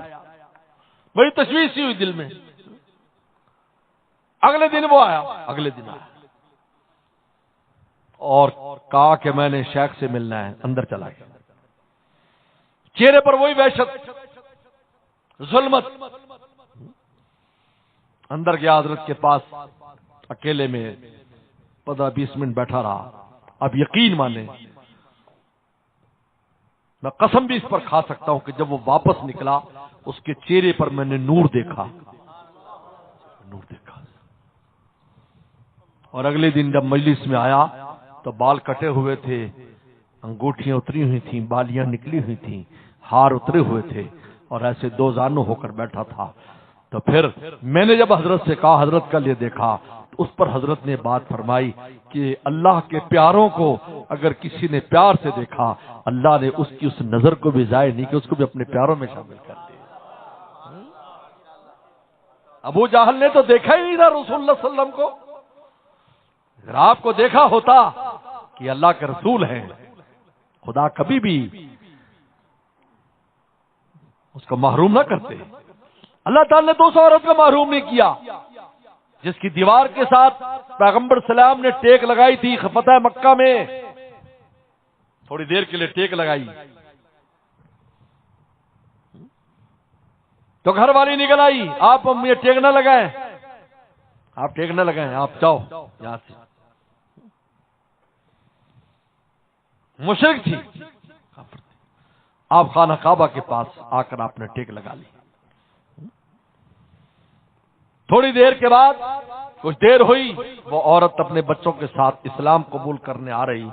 بڑی تشویش سی ہوئی دل میں. اگلے دن وہ آیا اور کہا کہ میں نے شیخ سے ملنا ہے. اندر چلا گیا. چہرے پر وہی وحشت، ظلمت. اندر گیا حضرت کے پاس، اکیلے میں 15-20 منٹ بیٹھا رہا. اب یقین مانے میں قسم بھی اس پر کھا سکتا ہوں کہ جب وہ واپس نکلا اس کے چہرے پر میں نے نور دیکھا. اور اگلے دن جب مجلس میں آیا تو بال کٹے ہوئے تھے، انگوٹھیاں اتری ہوئی تھیں، بالیاں نکلی ہوئی تھیں، ہار اترے ہوئے تھے اور ایسے دو زانو ہو کر بیٹھا تھا. تو پھر میں نے جب حضرت سے کہا، حضرت کا لیے دیکھا، تو اس پر حضرت نے بات فرمائی کہ اللہ کے پیاروں کو اگر کسی نے پیار سے دیکھا، اللہ نے اس کی اس نظر کو بھی ضائع نہیں کہ اس کو بھی اپنے پیاروں میں شامل کر دیا. ابو جہل نے تو دیکھا ہی نہیں تھا رسول اللہ صلی اللہ علیہ وسلم کو. اگر آپ کو دیکھا ہوتا کہ اللہ کے رسول ہیں, خدا کبھی بھی اس کو محروم نہ کرتے. اللہ تعالی نے تو اس عورت کو محروم نہیں کیا جس کی دیوار کے ساتھ پیغمبر سلام نے ٹیک لگائی تھی فتح مکہ میں. تھوڑی دیر کے لیے ٹیک لگائی تو گھر والی نکل آئی, آپ یہ ٹیک نہ لگائیں, آپ ٹیک نہ لگائیں, آپ جاؤ یہاں سے. مشرک تھی, آپ خانہ کعبہ کے پاس آ کر آپ نے ٹیک لگا لی. تھوڑی دیر کے بعد کچھ دیر ہوئی, وہ عورت اپنے بچوں کے ساتھ اسلام قبول کرنے آ رہی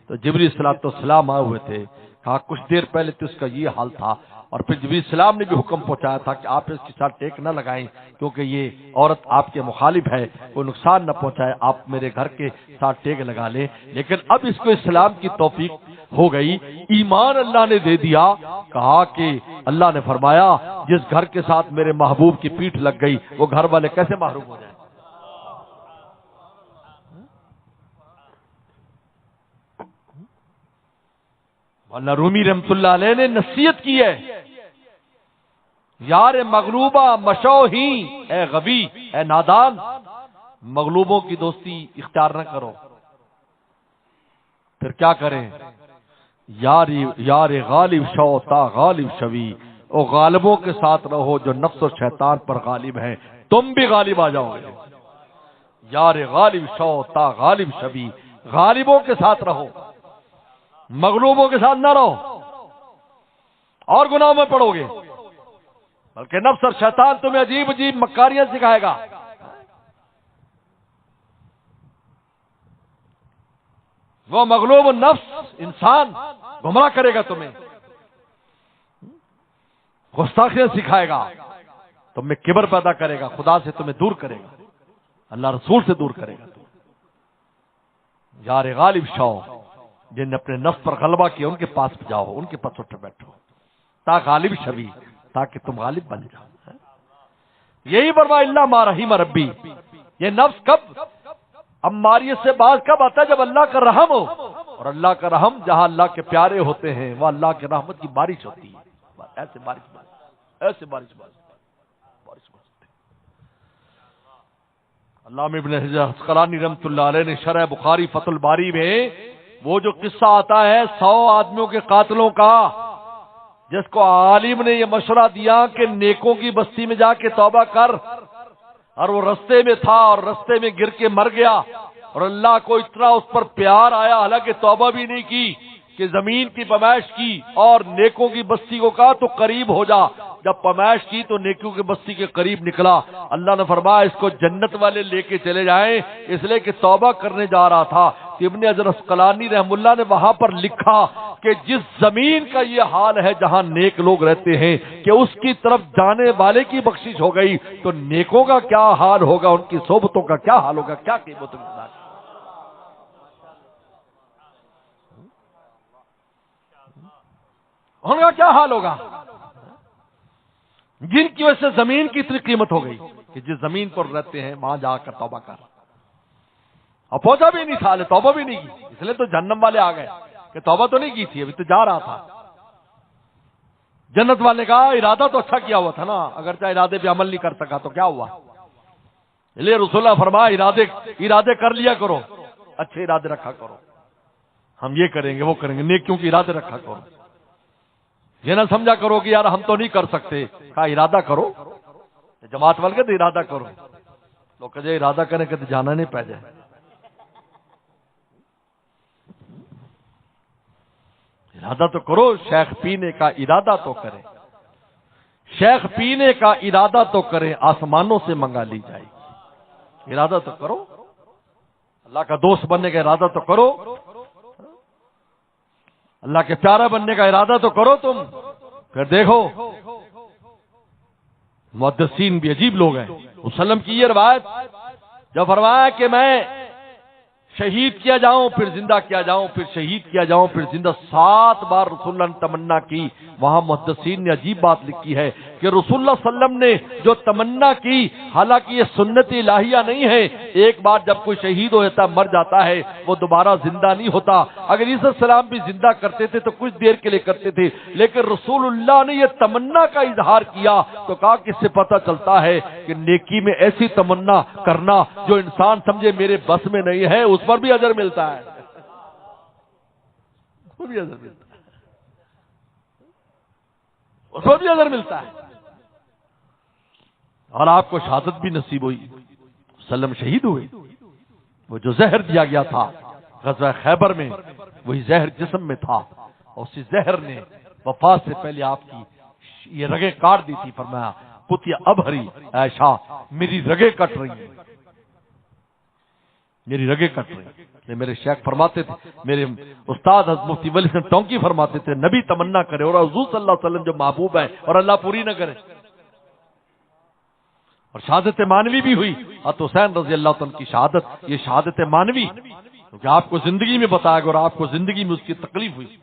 تو جبریل السلام آئے ہوئے تھے. کہا کچھ دیر پہلے تو اس کا یہ حال تھا, اور پھر جبریل السلام نے بھی حکم پہنچایا تھا کہ آپ اس کے ساتھ ٹیک نہ لگائیں کیونکہ یہ عورت آپ کے مخالف ہے, کوئی نقصان نہ پہنچائے, آپ میرے گھر کے ساتھ ٹیک لگا لیں. لیکن اب اس کو اسلام کی توفیق ہو گئی, ایمان اللہ نے دے دیا. کہا کہ اللہ نے فرمایا جس گھر کے ساتھ میرے محبوب کی پیٹھ لگ گئی وہ گھر والے کیسے محروم ہو جائیں. اللہ رومی رحمت اللہ علیہ نے نصیحت کی ہے, یار مغلوبہ مشو ہی, اے غبی اے نادان, مغلوبوں کی دوستی اختیار نہ کرو. پھر کیا کریں, یار غالب شو تا غالب شوی, او غالبوں کے ساتھ رہو جو نفس و شیطان پر غالب ہیں, تم بھی غالب آ جاؤ گے. یار غالب شو تا غالب شوی, غالبوں کے ساتھ رہو, مغلوبوں کے ساتھ نہ رہو اور گناہوں میں پڑو گے, بلکہ نفس اور شیطان تمہیں عجیب عجیب مکاریاں سکھائے گا. وہ مغلوب نفس انسان گمراہ کرے گا, تمہیں گستاخیاں سکھائے گا, تم میں کبر پیدا کرے گا, خدا سے تمہیں دور کرے گا, اللہ رسول سے دور کرے گا. یار غالب شو, جن نے اپنے نفس پر غلبہ کیا ان کے پاس جاؤ, ان کے پاس اٹھ بیٹھو. تا غالب شوی, تاکہ تم غالب بن جاؤ. یہی فرما اللہ ما رحیم ربی. یہ نفس کب اماریت سے باز کب آتا ہے, جب اللہ کا رحم ہو, اور اللہ کا رحم جہاں اللہ کے پیارے ہوتے ہیں وہ اللہ کے رحمت کی بارش ہوتی ہے. ایسے بارش ایسے بارش علامہ ابن حجر عسقلانی رحمۃ اللہ علیہ نے شرح بخاری فتح الباری میں وہ جو قصہ آتا ہے 100 آدمیوں کے قاتلوں کا, جس کو عالم نے یہ مشورہ دیا کہ نیکوں کی بستی میں جا کے توبہ کر, اور وہ رستے میں تھا اور رستے میں گر کے مر گیا, اور اللہ کو اتنا اس پر پیار آیا, حالانکہ توبہ بھی نہیں کی, کہ زمین کی پیمائش کی اور نیکوں کی بستی کو کہا تو قریب ہو جا. جب پیمائش کی تو نیکیوں کی بستی کے قریب نکلا. اللہ نے فرمایا اس کو جنت والے لے کے چلے جائیں, اس لیے کہ توبہ کرنے جا رہا تھا. ابن حجر عسقلانی رحم اللہ نے وہاں پر لکھا کہ جس زمین کا یہ حال ہے جہاں نیک لوگ رہتے ہیں کہ اس کی طرف جانے والے کی بخشش ہو گئی, تو نیکوں کا کیا حال ہوگا, ان کی صحبتوں کا کیا حال ہوگا, کیا قیمت ہوگا. ان کا کیا حال ہوگا جن کی وجہ سے زمین کی اتنی قیمت ہو گئی کہ جس زمین پر رہتے ہیں وہاں جا کر توبہ کر. اور پہنچا بھی نہیں تھا, توبہ بھی نہیں کی, اس لیے تو جہنم والے آ گئے کہ توبہ تو نہیں کی تھی, ابھی تو جا رہا تھا. جنت والے کا ارادہ تو اچھا کیا ہوا تھا نا, اگر چاہے ارادے پہ عمل نہیں کر سکا تو کیا ہوا. اس لیے رسول اللہ فرمایا ارادے کر لیا کرو, اچھے ارادے رکھا کرو, ہم یہ کریں گے وہ کریں گے, نیکیوں کے ارادے رکھا کرو. یہ نہ سمجھا کرو کہ یار ہم تو نہیں کر سکتے, کہا ارادہ کرو. جماعت والے کے تو ارادہ کرو, لوگ کہتے ارادہ کریں کہ جانا نہیں پہ جائے. ارادہ تو کرو, شیخ پینے کا ارادہ تو کرے, شیخ پینے کا ارادہ تو کرے, آسمانوں سے منگا لی جائے گی. ارادہ تو کرو, اللہ کا دوست بننے کا ارادہ تو کرو, اللہ کے پیارا بننے کا ارادہ تو کرو تم. پھر دیکھو محدثین بھی عجیب لوگ ہیں. وسلم کی یہ روایت جب فرمایا کہ میں شہید کیا جاؤں پھر زندہ کیا جاؤں پھر شہید کیا جاؤں پھر زندہ, 7 بار رسول اللہ نے تمنا کی. وہاں محدثین نے عجیب بات لکھی ہے کہ رسول اللہ صلی اللہ علیہ وسلم نے جو تمنا کی، حالانکہ یہ سنت الہیہ نہیں ہے، ایک بار جب کوئی شہید ہو جاتا مر جاتا ہے وہ دوبارہ زندہ نہیں ہوتا۔ اگر عیسیٰ علیہ السلام بھی زندہ کرتے تھے تو کچھ دیر کے لیے کرتے تھے، لیکن رسول اللہ نے یہ تمنا کا اظہار کیا تو کہا کہ اس سے پتہ چلتا ہے کہ نیکی میں ایسی تمنا کرنا جو انسان سمجھے میرے بس میں نہیں ہے، اس پر بھی اجر ملتا ہے، اس پر بھی اجر ملتا ہے، اس پر بھی اجر ملتا ہے۔ اور آپ کو شہادت بھی نصیب ہوئی، سلم شہید ہوئے۔ وہ جو زہر دیا گیا تھا غزوہ خیبر میں، وہی زہر جسم میں تھا، اور اسی زہر نے وفات سے پہلے آپ کی یہ رگیں کاٹ دی تھی۔ فرمایا قطع ابہری عائشہ، میری رگیں کٹ رہی ہیں، میری رگیں کٹ رہی ہیں۔ میرے شیخ فرماتے تھے، میرے استاد حضرت مفتی ولی حسن ٹونکی فرماتے تھے، نبی تمنا کرے اور حضور صلی اللہ علیہ وسلم جو محبوب ہے اور اللہ پوری نہ کرے۔ اور شہادت مانوی بھی ہوئی، حضرت حسین رضی اللہ عنہ کی شہادت، یہ شہادت مانوی کیونکہ آپ کو زندگی میں بتایا گیا اور آپ کو زندگی میں اس کی تکلیف ہوئی۔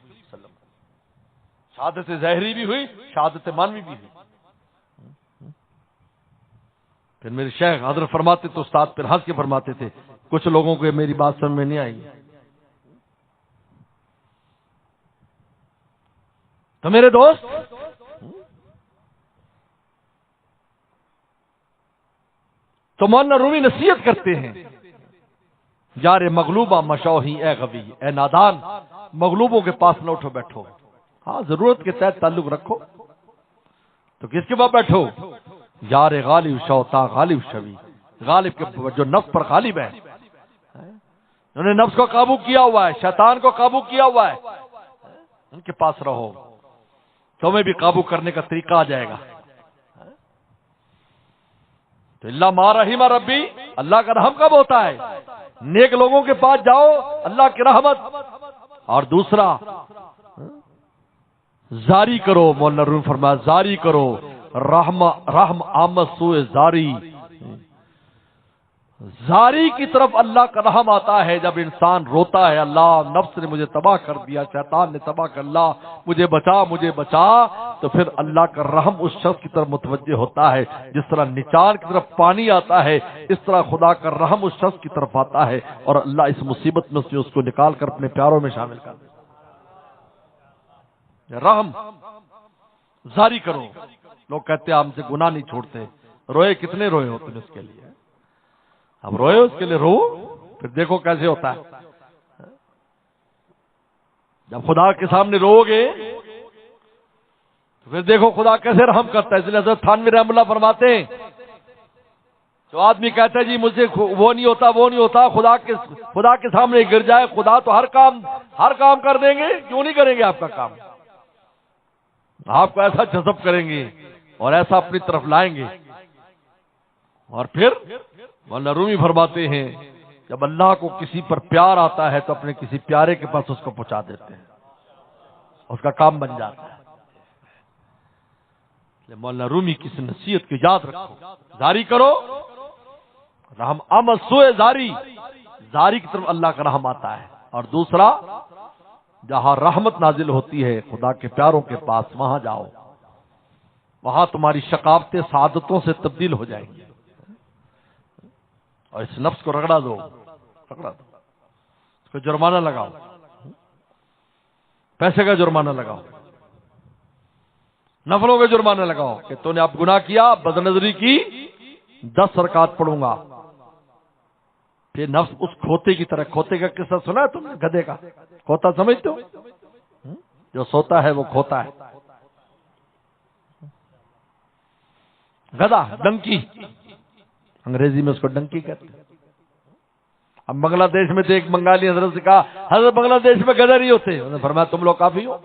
شہادت ظاہری بھی ہوئی، شہادت مانوی بھی ہوئی۔ پھر میرے شیخ حضرت فرماتے تو استاد پھر ہنس کے فرماتے تھے، کچھ لوگوں کو میری بات سمجھ میں نہیں آئی تو میرے دوست تو مولانا رومی نصیحت کرتے ہیں، یار مغلوبہ مشوہی اے غبی، اے نادان مغلوبوں کے پاس نہ اٹھو بیٹھو، ہاں ضرورت کے تحت تعلق رکھو تو کس کے پاس بیٹھو، یار غالب شوتا غالب شوی، غالب کے جو نفس پر غالب ہے، انہوں نے نفس کو قابو کیا ہوا ہے، شیطان کو قابو کیا ہوا ہے، ان کے پاس رہو، تمہیں بھی قابو کرنے کا طریقہ آ جائے گا۔ تو اللہ ما رحم ربی، اللہ کا رحم کب ہوتا ہے؟ نیک لوگوں کے پاس جاؤ، اللہ کی رحمت۔ اور دوسرا زاری کرو، مولانا روم فرمایا زاری کرو، رحم آمد سوئے زاری، زاری کی طرف اللہ کا رحم آتا ہے جب انسان روتا ہے، اللہ نفس نے مجھے تباہ کر دیا، شیطان نے تباہ کر، اللہ مجھے بچا مجھے بچا، تو پھر اللہ کا رحم اس شخص کی طرف متوجہ ہوتا ہے۔ جس طرح نچان کی طرف پانی آتا ہے، اس طرح خدا کا رحم اس شخص کی طرف آتا ہے اور اللہ اس مصیبت میں سے اس کو نکال کر اپنے پیاروں میں شامل کر دیتا ہے۔ رحم زاری کرو۔ لوگ کہتے ہیں ہم سے گناہ نہیں چھوڑتے، روئے کتنے روئے ہو تم اس کے لیے؟ اب روئے اس کے لیے رو، پھر دیکھو کیسے ہوتا ہے۔ جب خدا کے سامنے رو گے تو پھر دیکھو خدا کیسے رحم کرتا ہے۔ اس لیے حضرت تھانوی رحمۃ اللہ فرماتے ہیں، جو آدمی کہتا ہے جی مجھے وہ نہیں ہوتا، خدا کے سامنے گر جائے، خدا تو ہر کام کر دیں گے، کیوں نہیں کریں گے آپ کا کام؟ آپ کو ایسا جذب کریں گے اور ایسا اپنی طرف لائیں گے۔ اور پھر مولانا رومی فرماتے ہیں، جب اللہ کو کسی پر پیار آتا ہے تو اپنے کسی پیارے کے پاس اس کو پہنچا دیتے ہیں، اس کا کام بن جاتا ہے۔ مولانا رومی کی نصیحت کو یاد رکھو، زاری کرو، رحم آمد سوئے زاری، زاری کی طرف اللہ کا رحم آتا ہے۔ اور دوسرا، جہاں رحمت نازل ہوتی ہے خدا کے پیاروں کے پاس، وہاں جاؤ، وہاں تمہاری شقاوتیں سعادتوں سے تبدیل ہو جائیں گی۔ اور اس نفس کو رگڑا دو، اس کو جرمانہ لگاؤ، پیسے کا جرمانہ لگاؤ، نفلوں کا جرمانہ لگاؤ کہ تو نے اب گناہ کیا، بد نظری کی، 10 رکعت پڑھوں گا۔ پھر نفس اس کھوتے کی طرح، کھوتے کا قصہ سنا ہے تم نے؟ گدھے کا کھوتا سمجھتے ہو؟ جو سوتا ہے وہ کھوتا ہے، گدھا، ڈنکی، انگریزی میں اس کو ڈنکی کہتے ہیں۔ اب بنگلہ دیش میں تو ایک بنگالی حضرت سے کہا، حضرت بنگلہ دیش میں گدھے نہیں ہوتے، انہوں نے فرمایا تم لوگ کافی ہو،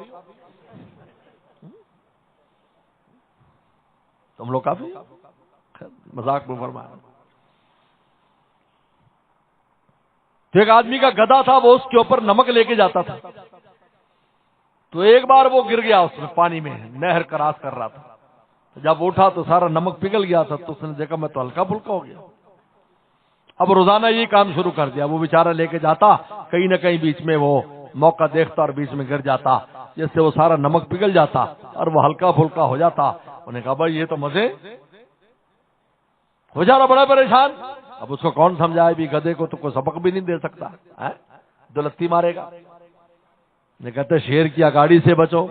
تم لوگ کافی ہو، مذاق میں فرمایا۔ تو ایک آدمی کا گدھا تھا، وہ اس کے اوپر نمک لے کے جاتا تھا، تو ایک بار وہ گر گیا اس میں پانی میں، نہر کراس کر رہا تھا، جب اٹھا تو سارا نمک پگھل گیا تھا، تو اس نے دیکھا میں تو ہلکا پھلکا ہو گیا۔ اب روزانہ یہ کام شروع کر دیا، وہ بیچارہ لے کے جاتا، کہیں نہ کہیں بیچ میں وہ موقع دیکھتا اور بیچ میں گر جاتا، جس سے وہ سارا نمک پگھل جاتا اور وہ ہلکا پھلکا ہو جاتا۔ انہوں نے کہا بھائی یہ تو مزے، بیچارہ بڑا پریشان. اب اس کو کون سمجھائے بھی، گدھے کو تو کوئی سبق بھی نہیں دے سکتا، جو لتی مارے گا. نے کہتے شیر کی اگاڑی سے بچو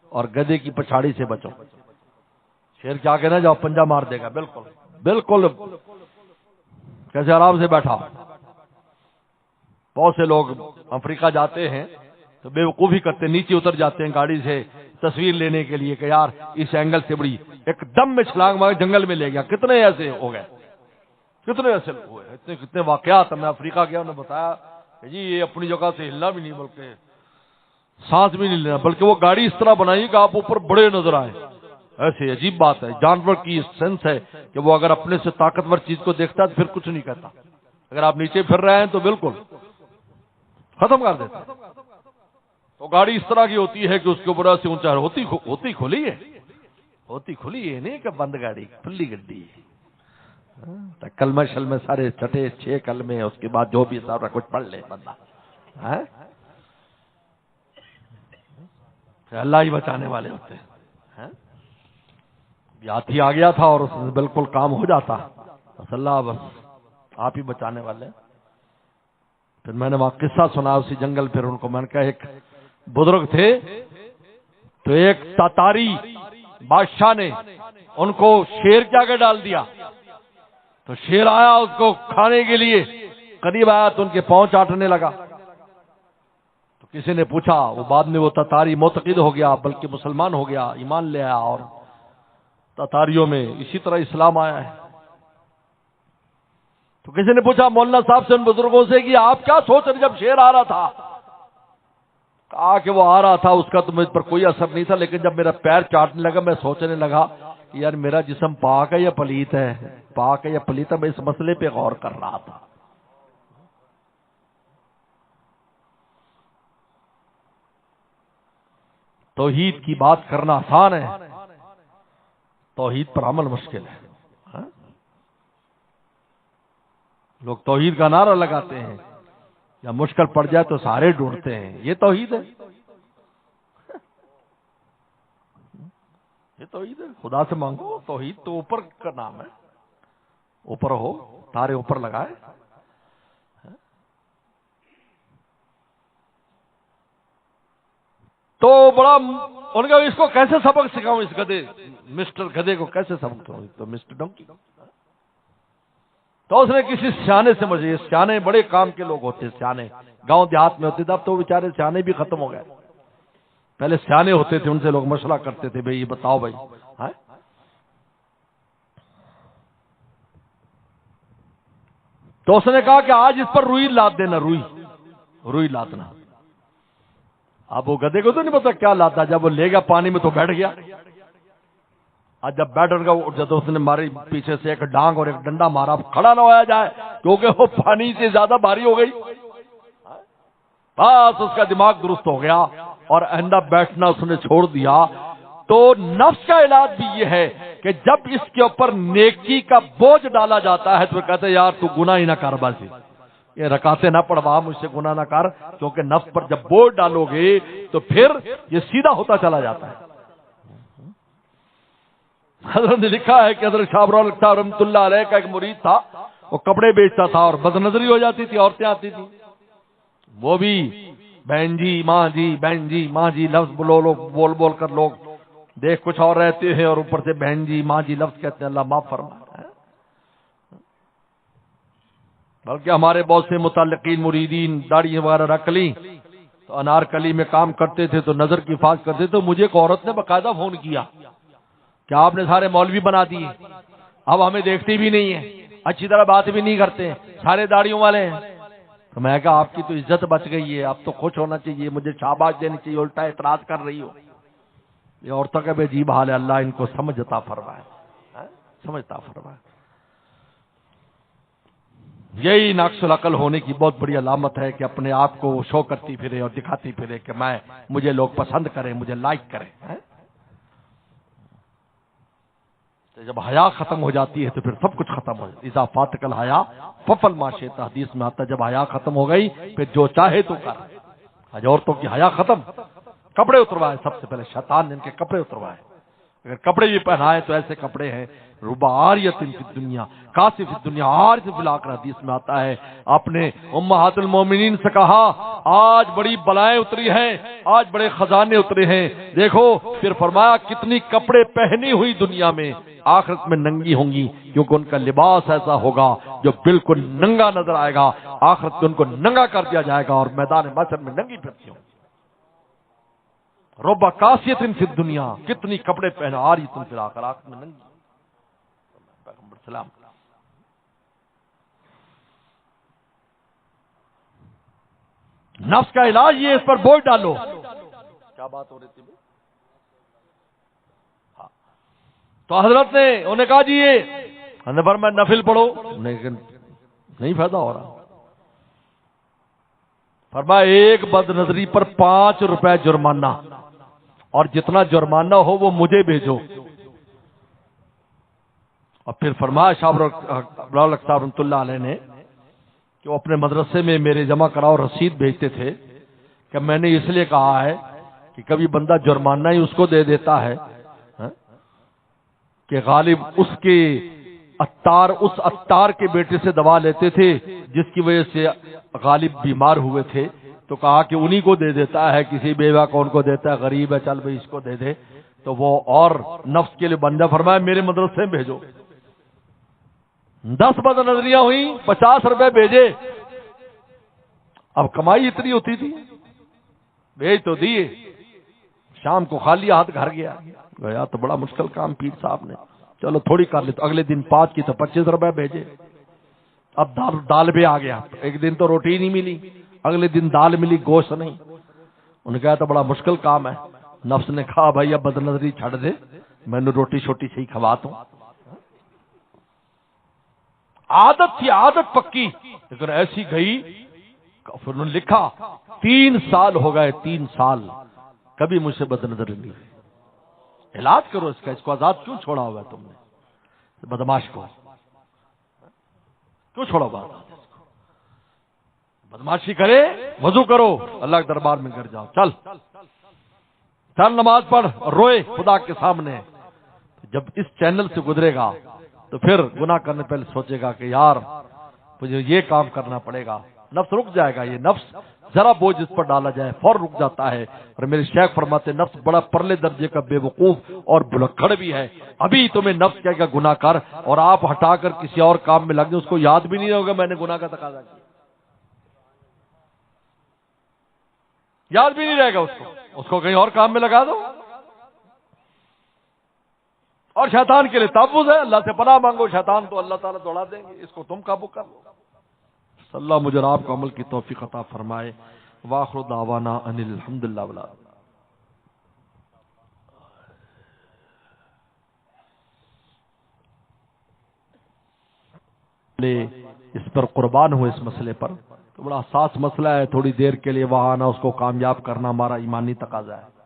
اور گدھے کی پچھاڑی سے بچو. شیر کیا کہنا جاؤ پنجہ مار دے گا. بالکل بالکل کیسے آرام سے بیٹھا. بہت سے لوگ افریقہ جاتے ہیں تو بے وقوفی کرتے، نیچے اتر جاتے ہیں گاڑی سے تصویر لینے کے لیے کہ یار اس اینگل سے بڑی، ایک دم میں چھلانگ مار جنگل میں لے گیا. کتنے ایسے ہو گئے، کتنے ایسے ہوئے، کتنے واقعات. میں افریقہ گیا، انہوں نے بتایا کہ جی یہ اپنی جگہ سے ہلنا بھی نہیں، بلکہ سانس بھی نہیں لینا، بلکہ وہ گاڑی اس طرح بنائی کہ آپ اوپر بڑے نظر آئے. ایسے عجیب بات ہے. جانور کی سینس ہے کہ وہ اگر اپنے سے طاقتور چیز کو دیکھتا ہے تو پھر کچھ نہیں کہتا. اگر آپ نیچے پھر رہے ہیں تو بالکل ختم کر دیتا. تو گاڑی اس طرح کی ہوتی ہے کہ اس کے اوپر سے اونچا ہوتی کھلی ہے، ہوتی کھلی ہے، نہیں کہ بند گاڑی، کھلی گڈی ہے. کلمہ شلمے سارے چھٹے 6 کلمے، اس کے بعد جو بھی سارا کچھ پڑھ لے بندہ. اللہ ہی بچانے والے ہوتے ہیں. ہاتھی آ گیا تھا اور اس میں بالکل کام ہو جاتا، بس اللہ بس آپ ہی بچانے والے. پھر میں نے وہاں قصہ سنا اسی جنگل. پھر ان کو میں نے کہا ایک بزرگ تھے تو ایک تاتاری بادشاہ نے ان کو شیر کے آگے ڈال دیا. تو شیر آیا اس کو کھانے کے لیے، قریب آیا تو ان کے پاؤں چاٹنے لگا. تو کسی نے پوچھا، وہ بعد میں وہ تاتاری معتقد ہو گیا، بلکہ مسلمان ہو گیا، ایمان لے آیا. اور تاتاریوں میں اسی طرح اسلام آیا ہے. تو کسی نے پوچھا مولانا صاحب سے، ان بزرگوں سے، کہ آپ کیا سوچ رہے جب شیر آ رہا تھا؟ کہا کہ وہ آ رہا تھا، اس کا تو مجھ پر کوئی اثر نہیں تھا، لیکن جب میرا پیر چاٹنے لگا میں سوچنے لگا کہ یار میرا جسم پاک ہے یا پلیت ہے، پاک ہے یا پلیت ہے. میں اس مسئلے پہ غور کر رہا تھا. توحید کی بات کرنا آسان ہے، توحید پر عمل مشکل ہے. لوگ توحید کا نعرہ لگاتے ہیں، یا مشکل پڑ جائے تو سارے ڈھونڈتے ہیں. یہ توحید ہے؟ یہ توحید ہے؟ خدا سے مانگو. توحید تو اوپر کا نام ہے، اوپر ہو، تارے اوپر لگائے. تو بڑا ان کا اس کو کیسے سبق سکھاؤں، اس گدھے مسٹر گدھے کو کیسے سبق سکھاؤں؟ تو مسٹر ڈونکی. تو اس نے کسی سیانے سے مجھے، سیانے بڑے کام کے لوگ ہوتے، سیانے گاؤں دیہات میں ہوتے تھے. اب تو بیچارے سیانے بھی ختم ہو گئے. پہلے سیانے ہوتے تھے، ان سے لوگ مشورہ کرتے تھے، بھئی یہ بتاؤ بھائی. تو اس نے کہا کہ آج اس پر روئی لاد دینا، روئی لادنا. اب وہ گدھے کو تو نہیں پتا کیا لاتا. جب وہ لے گا پانی میں تو بیٹھ گیا. آج جب بیٹھ گیا، جب اس نے ماری پیچھے سے ایک ڈانگ اور ایک ڈنڈا مارا، کھڑا نہ ہوا جائے کیونکہ وہ پانی سے زیادہ بھاری ہو گئی. بس اس کا دماغ درست ہو گیا اور آئندہ بیٹھنا اس نے چھوڑ دیا. تو نفس کا علاج بھی یہ ہے کہ جب اس کے اوپر نیکی کا بوجھ ڈالا جاتا ہے تو کہتے ہیں یار تو گناہ ہی نہ کر، بس یہ رکعتیں نہ پڑھوا، مجھ سے گناہ نہ کر. کیونکہ نفس پر جب بوجھ ڈالو گے تو پھر یہ سیدھا ہوتا چلا جاتا ہے. حضرت نے لکھا ہے کہ حضرت شاہ صاحب رحمۃ اللہ علیہ کا ایک مرید تھا، وہ کپڑے بیچتا تھا اور بد نظری ہو جاتی تھی، عورتیں آتی تھی، وہ بھی بہن جی ماں جی بہن جی ماں جی لفظ بول بول کر لوگ دیکھ کچھ اور رہتے ہیں اور اوپر سے بہن جی ماں جی لفظ کہتے ہیں. اللہ معاف فرمائے. بلکہ ہمارے بہت سے متعلقین مریدین داڑھی وغیرہ رکھ لی تو انارکلی میں کام کرتے تھے تو نظر کی حفاظت کرتے. تو مجھے ایک عورت نے باقاعدہ فون کیا کہ آپ نے سارے مولوی بنا دیے، اب ہمیں دیکھتے بھی نہیں ہیں، اچھی طرح بات بھی نہیں کرتے، سارے داڑھیوں والے ہیں. تو میں کہا آپ کی تو عزت بچ گئی ہے، اب تو خوش ہونا چاہیے، مجھے شاباش دینی چاہیے، الٹا اعتراض کر رہی ہو. یہ عورتوں کا بھی عجیب حال ہے. اللہ ان کو سمجھ عطا فرمائے، سمجھ عطا فرمائے. یہی ناقص العقل ہونے کی بہت بڑی علامت ہے کہ اپنے آپ کو شو کرتی پھرے اور دکھاتی پھرے کہ مجھے لوگ پسند کریں، مجھے لائک کریں. جب حیا ختم ہو جاتی ہے تو پھر سب کچھ ختم ہو جاتا ہے. اذا فاتک الحیا ففعل ما شئت، حدیث میں آتا ہے جب حیا ختم ہو گئی پھر جو چاہے تو کر. آج عورتوں کی حیا ختم، کپڑے اتروائے، سب سے پہلے شیطان نے ان کے کپڑے اتروائے. اگر کپڑے بھی پہنائے تو ایسے کپڑے ہیں ربا عاریۃ فی الدنیا کاسف فی الدنیا عاریۃ فی الآخرہ، حدیث میں آتا ہے۔ آپ نے امہات المومنین سے کہا آج بڑی بلائیں اتری ہیں، آج بڑے خزانے اترے ہیں، دیکھو پھر فرمایا کتنی کپڑے پہنی ہوئی دنیا میں آخرت میں ننگی ہوں گی، کیونکہ ان کا لباس ایسا ہوگا جو بالکل ننگا نظر آئے گا، آخرت میں ان کو ننگا کر دیا جائے گا اور میدان محشر میں ننگی پھرتی ہوں۔ ربا کاسیۃ فی الدنیا، کتنی کپڑے پہنا عاریۃ فی الآخرہ، آخرت میں ننگی۔ پیغمبر سلام نفس کا علاج یہ، اس پر بوجھ ڈالو۔ کیا بات ہو رہی تھی؟ تو حضرت نے انہیں کہا جی یہ میں نفل پڑھو، لیکن نہیں فائدہ ہو رہا۔ فرمایا ایک بد نظری پر 5 روپے جرمانہ، اور جتنا جرمانہ ہو وہ مجھے بھیجو۔ اور پھر فرمایا شاہ ابوالحق صاحب رحمۃ اللہ علیہ نے کہ وہ اپنے مدرسے میں میرے جمع کراؤ رسید بھیجتے تھے کہ میں نے اس لیے کہا ہے کہ کبھی بندہ جرمانہ ہی اس کو دے دیتا ہے کہ غالب اس عطار کے بیٹے سے دوا لیتے تھے جس کی وجہ سے غالب بیمار ہوئے تھے، تو کہا کہ انہی کو دے دیتا ہے، کسی بیوہ کون کو دیتا ہے، غریب ہے چل بھائی اس کو دے دے، تو وہ اور نفس کے لیے بندہ فرمایا میرے مدرسے میں بھیجو۔ 10 بد نظریاں ہوئی، 50 روپے بھیجے۔ اب کمائی اتنی ہوتی تھی، بھیج تو دیے، شام کو خالی ہاتھ گھر گیا تو بڑا مشکل کام پیر صاحب نے، چلو تھوڑی کر لی، تو اگلے دن 5 کی تو 25 روپے بھیجے۔ اب دال بھی آ گیا، ایک دن تو روٹی نہیں ملی، اگلے دن دال ملی گوشت نہیں۔ انہوں نے کہا تو بڑا مشکل کام ہے۔ نفس نے کہا بھائی اب بد نظری چھڑ دے، میں نے روٹی شوٹی سے ہی کھواتا ہوں۔ عادت تھی، عادت پکی، لیکن ایسی گئی۔ پھر انہوں نے لکھا 3 سال ہو گئے، 3 سال کبھی مجھ سے بد نظر نہیں ہوئی۔ علاج کرو اس کا، اس کو آزاد کیوں چھوڑا ہوا ہے تم نے؟ بدماش کو کیوں چھوڑا ہوا؟ بدماشی کرے، وضو کرو، اللہ کے دربار میں گر جاؤ، چل نماز پڑھ، روئے خدا کے سامنے۔ جب اس چینل سے گزرے گا تو پھر گناہ کرنے پہلے سوچے گا کہ یار مجھے یہ کام کرنا پڑے گا، نفس رک جائے گا۔ یہ نفس ذرا بوجھ اس پر ڈالا جائے فور رک جاتا ہے۔ اور میرے شیخ فرماتے نفس بڑا پرلے درجے کا بے وقوف اور بلکڑ بھی ہے۔ ابھی تمہیں نفس کہے گا گناہ کر، اور آپ ہٹا کر کسی اور کام میں لگ جائیں، اس کو یاد بھی نہیں ہوگا میں نے گناہ کا تقاضا کیا، یاد بھی نہیں رہے گا اس کو کہیں اور کام میں لگا دو۔ اور شیطان کے لیے تحفظ ہے، اللہ سے پناہ مانگو، شیطان تو اللہ تعالیٰ دوڑا دیں گے، اس کو تم قابو کر لو۔ صلی اللہ مجھے آپ کو عمل کی توفیق عطا فرمائے۔ وآخر دعوانا ان الحمدللہ ولا اس پر قربان ہوئے، اس مسئلے پر تو بڑا حساس مسئلہ ہے، تھوڑی دیر کے لیے وہاں آنا، اس کو کامیاب کرنا ہمارا ایمانی تقاضا ہے۔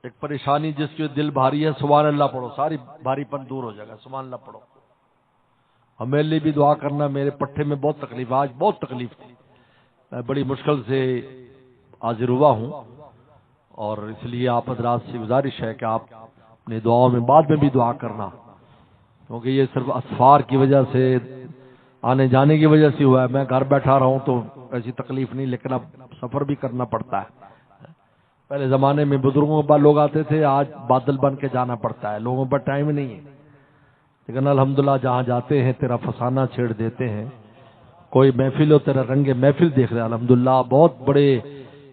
ایک پریشانی جس کی دل بھاری ہے، سبحان اللہ پڑھو، ساری بھاری پن دور ہو جائے گا، سبحان اللہ پڑھو۔ اور میرے لیے بھی دعا کرنا، میرے پٹھے میں بہت تکلیف، آج بہت تکلیف تھی، میں بڑی مشکل سے حاضر ہوا ہوں، اور اس لیے آپ حضرات سے گزارش ہے کہ آپ اپنے دعاؤں میں بعد میں بھی دعا کرنا، کیونکہ یہ صرف اسفار کی وجہ سے، آنے جانے کی وجہ سے ہوا ہے۔ میں گھر بیٹھا رہا ہوں تو ایسی تکلیف نہیں، لیکن اب سفر بھی کرنا پڑتا ہے۔ پہلے زمانے میں بزرگوں کے پاس لوگ آتے تھے، آج بادل بن کے جانا پڑتا ہے، لوگوں پر ٹائم نہیں ہے، لیکن الحمدللہ جہاں جاتے ہیں تیرا فسانہ چھیڑ دیتے ہیں، کوئی محفل ہو تیرا رنگ محفل دیکھ رہے ہیں، الحمدللہ بہت بڑے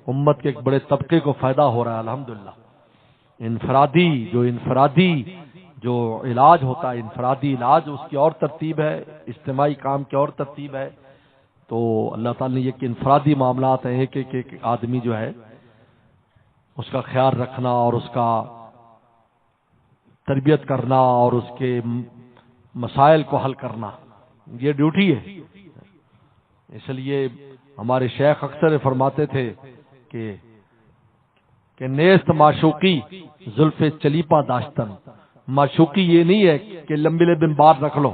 امت کے ایک بڑے طبقے کو فائدہ ہو رہا ہے الحمدللہ۔ انفرادی جو علاج ہوتا ہے، انفرادی علاج اس کی اور ترتیب ہے، اجتماعی کام کی اور ترتیب ہے۔ تو اللہ تعالیٰ نے یہ کہ انفرادی معاملات ہیں، ایک آدمی جو ہے اس کا خیال رکھنا اور اس کا تربیت کرنا اور اس کے مسائل کو حل کرنا، یہ ڈیوٹی ہے۔ اس لیے ہمارے شیخ اکثر فرماتے تھے کہ نیست معشوقی زلف چلیپا داشتن، معشوقی یہ نہیں ہے کہ لمبے لمبے بال رکھ لو،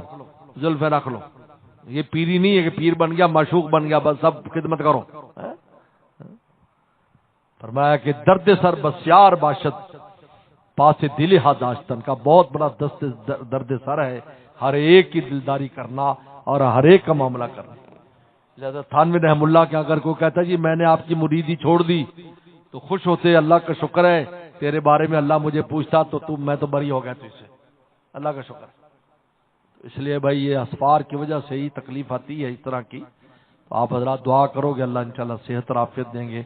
زلفیں رکھ لو، یہ پیری نہیں ہے کہ پیر بن گیا معشوق بن گیا بس سب خدمت کرو۔ فرمایا کہ درد سر بسیار باشد پاس دل داشتن کا بہت بڑا درد سر ہے ہر ایک کی دلداری کرنا اور ہر ایک کا معاملہ کرنا. لہذا تھانوی رحم اللہ کے اگر کوئی کہتا ہے جی میں نے آپ کی مریدی چھوڑ دی تو خوش ہوتے اللہ کا شکر ہے تیرے بارے میں اللہ مجھے پوچھتا تو میں تو بری ہو گیا تجھ سے, اللہ کا شکر ہے. اس لیے بھائی یہ اسفار کی وجہ سے ہی تکلیف آتی ہے اس طرح کی. تو آپ حضرات دعا کرو گے اللہ انشاءاللہ صحت اور عافیت دیں گے.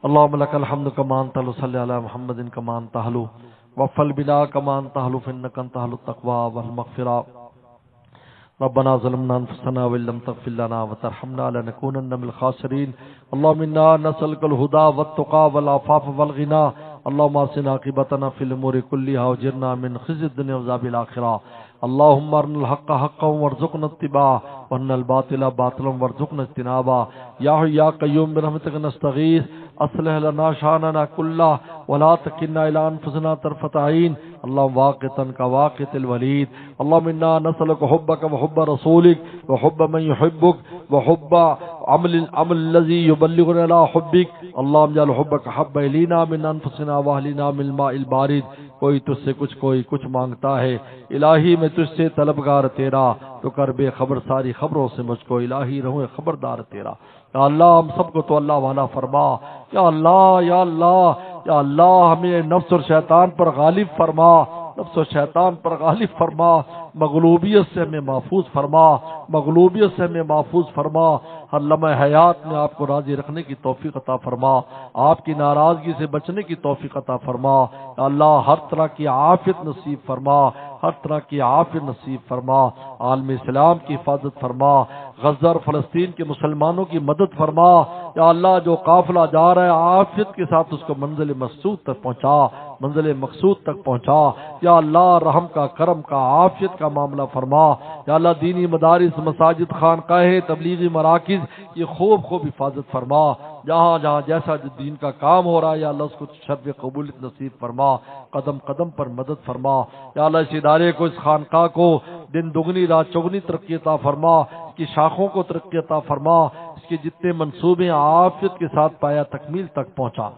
اللهم لك الحمد كما انت صلی علی محمد كما انت اهل وفل بنا كما انت اهل فانك انت اهل التقوى والمغفرة. ربنا ظلمنا انفسنا وان لم تغفر لنا وترحمنا لنكونن من الخاسرين. اللهم انا نسألك الهدى والتقى والعفاف والغنى. اللهم اصلح عاقبتنا في الامور كلها واجرنا من خزي الدنيا وعذاب الاخره. اللهم ارنا الحق حقا وارزقنا اتباعه وارنا الباطل باطلا وارزقنا اجتنابه. یا حی یا قیوم برحمتک نستغیث اصلح لنا شاننا كله ولا تکلنا الى انفسنا طرفة عین. اللهم واقتا كواقت الولید. اللهم انا نسألك حبك وحب رسولك وحب من يحبك وحب عمل الذي يبلغنا الى حبك. اللهم اجعل حبك حب الينا من انفسنا واهلنا من الماء البارد. کوئی تجھ سے کچھ کوئی کچھ مانگتا ہے الہی میں تجھ سے طلبگار تیرا تو کر بے خبر ساری خبروں سے مجھ کو الہی رہوں خبردار تیرا. یا اللہ ہم سب کو تو اللہ والا فرما. یا اللہ یا اللہ یا اللہ ہمیں نفس اور شیطان پر غالب فرما, نفس و شیطان پر غالب فرما, مغلوبیت سے ہمیں محفوظ فرما, مغلوبیت سے ہمیں محفوظ فرما. ہر لمحہ حیات میں آپ کو راضی رکھنے کی توفیق عطا فرما, آپ کی ناراضگی سے بچنے کی توفیق عطا فرما. اللہ ہر طرح کی عافیت نصیب فرما, ہر طرح کی عافیت نصیب فرما. عالم اسلام کی حفاظت فرما, غزہ اور فلسطین کے مسلمانوں کی مدد فرما. یا اللہ جو قافلہ جا رہا ہے عافیت کے ساتھ اس کو منزل مقصود تک پہنچا, منزل مقصود تک پہنچا. یا اللہ رحم کا, کرم کا, عافیت کا معاملہ فرما. یا اللہ دینی مدارس, مساجد, خانقاہیں, تبلیغی مراکز یہ خوب خوب حفاظت فرما. جہاں جہاں جیسا دین کا کام ہو رہا ہے یا اللہ اس کو شرف قبولیت نصیب فرما, قدم قدم پر مدد فرما. یا اللہ اس ادارے کو, اس خانقاہ کو دن دگنی رات چگنی ترقی عطا فرما, اس کی شاخوں کو ترقی عطا فرما, اس کے جتنے منصوبے عافیت کے ساتھ پایا تکمیل تک پہنچا.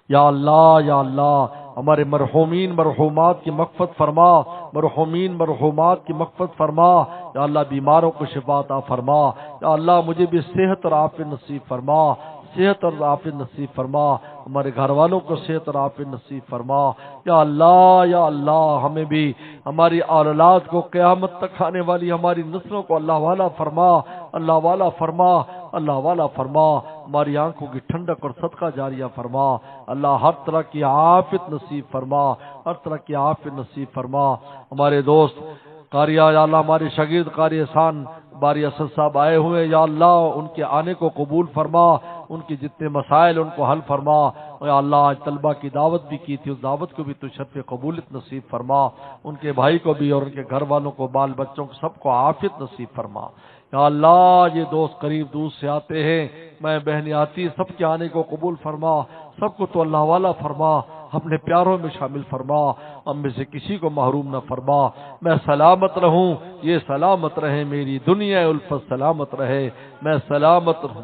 یا اللہ ہمارے مرحومین مرحومات کی مغفرت فرما, مرحومین مرحومات کی مغفرت فرما. یا اللہ بیماروں کو شفا عطا فرما. یا اللہ مجھے بھی صحت اور عافیت نصیب فرما, صحت اور عافیت نصیب فرما. ہمارے گھر والوں کو صحت اور عافیت نصیب فرما. یا اللہ ہمیں بھی ہماری اولاد کو قیامت تک آنے والی ہماری نسلوں کو اللہ والا فرما, اللہ والا فرما, اللہ والا فرما. ہماری آنکھوں کی ٹھنڈک اور صدقہ جاریہ فرما. اللہ ہر طرح کی عافیت نصیب فرما, ہر طرح کی عافیت نصیب فرما. ہمارے دوست قاری, یا اللہ ہمارے شاگرد قاری احسان باری اسد صاحب آئے ہوئے, یا اللہ ان کے آنے کو قبول فرما, ان کے جتنے مسائل ان کو حل فرما. یا اللہ آج طلبہ کی دعوت بھی کی تھی, اس دعوت کو بھی تو شرف قبولیت نصیب فرما. ان کے بھائی کو بھی اور ان کے گھر والوں کو, بال بچوں کو, سب کو عافیت نصیب فرما. یا اللہ یہ دوست قریب دور سے آتے ہیں, میں بہنیں آتی, سب کے آنے کو قبول فرما. سب کو تو اللہ والا فرما, اپنے پیاروں میں شامل فرما, ہم میں سے کسی کو محروم نہ فرما. میں سلامت رہوں, یہ سلامت رہے, میری دنیا الفت سلامت رہے, میں سلامت رہوں.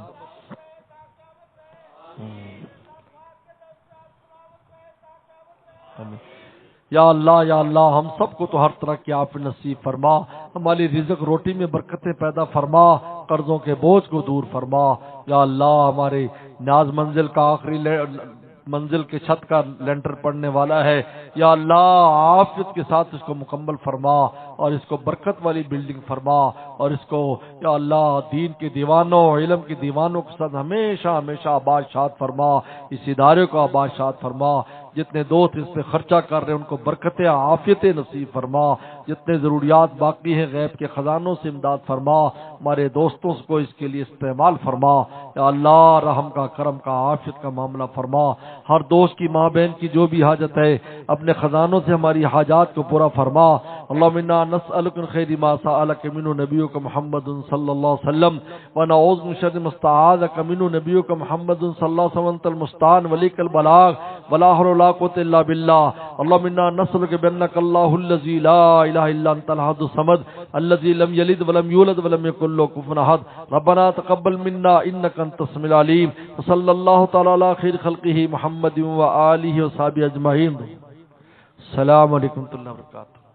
یا اللہ ہم سب کو تو ہر طرح کی عافیت نصیب فرما. ہماری رزق روٹی میں برکتیں پیدا فرما, قرضوں کے بوجھ کو دور فرما. یا اللہ ہمارے ناز منزل کا آخری منزل کے چھت کا لینٹر پڑنے والا ہے, یا اللہ عافیت کے ساتھ اس کو مکمل فرما اور اس کو برکت والی بلڈنگ فرما, اور اس کو یا اللہ دین کے دیوانوں, علم کے دیوانوں کے ساتھ ہمیشہ ہمیشہ آباد شاد فرما. اس ادارے کو آباد شاد فرما. جتنے دوست اس پہ خرچہ کر رہے ہیں ان کو برکت عافیت نصیب فرما. جتنے ضروریات باقی ہیں غیب کے خزانوں سے امداد فرما. ہمارے دوستوں کو اس کے لیے استعمال فرما. یا اللہ رحم کا, کرم کا, عافیت کا معاملہ فرما. ہر دوست کی ماں بہن کی جو بھی حاجت ہے اپنے خزانوں سے ہماری حاجات کو پورا فرما. اللهم انا نسألك من خير ما سألك منه نبيك محمد صلى الله عليه وسلم ونعوذ من شر ما استعاذك منه نبيك محمد صلى الله عليه وسلم. انت المستعان وليك البلاغ ولا حول ولا قوة إلا بالله. اللهم إنا نسألك بأنك الله الذي لا إله إلا أنت الأحد الصمد الذي لم يلد ولم يولد ولم يكن له كفوا أحد. ربنا تقبل منا إنك أنت السميع العليم. وصلى الله تعالى على خير خلقه محمد وآله وصحبه أجمعين. السلام علیکم ورحمۃ اللہ وبرکاتہ.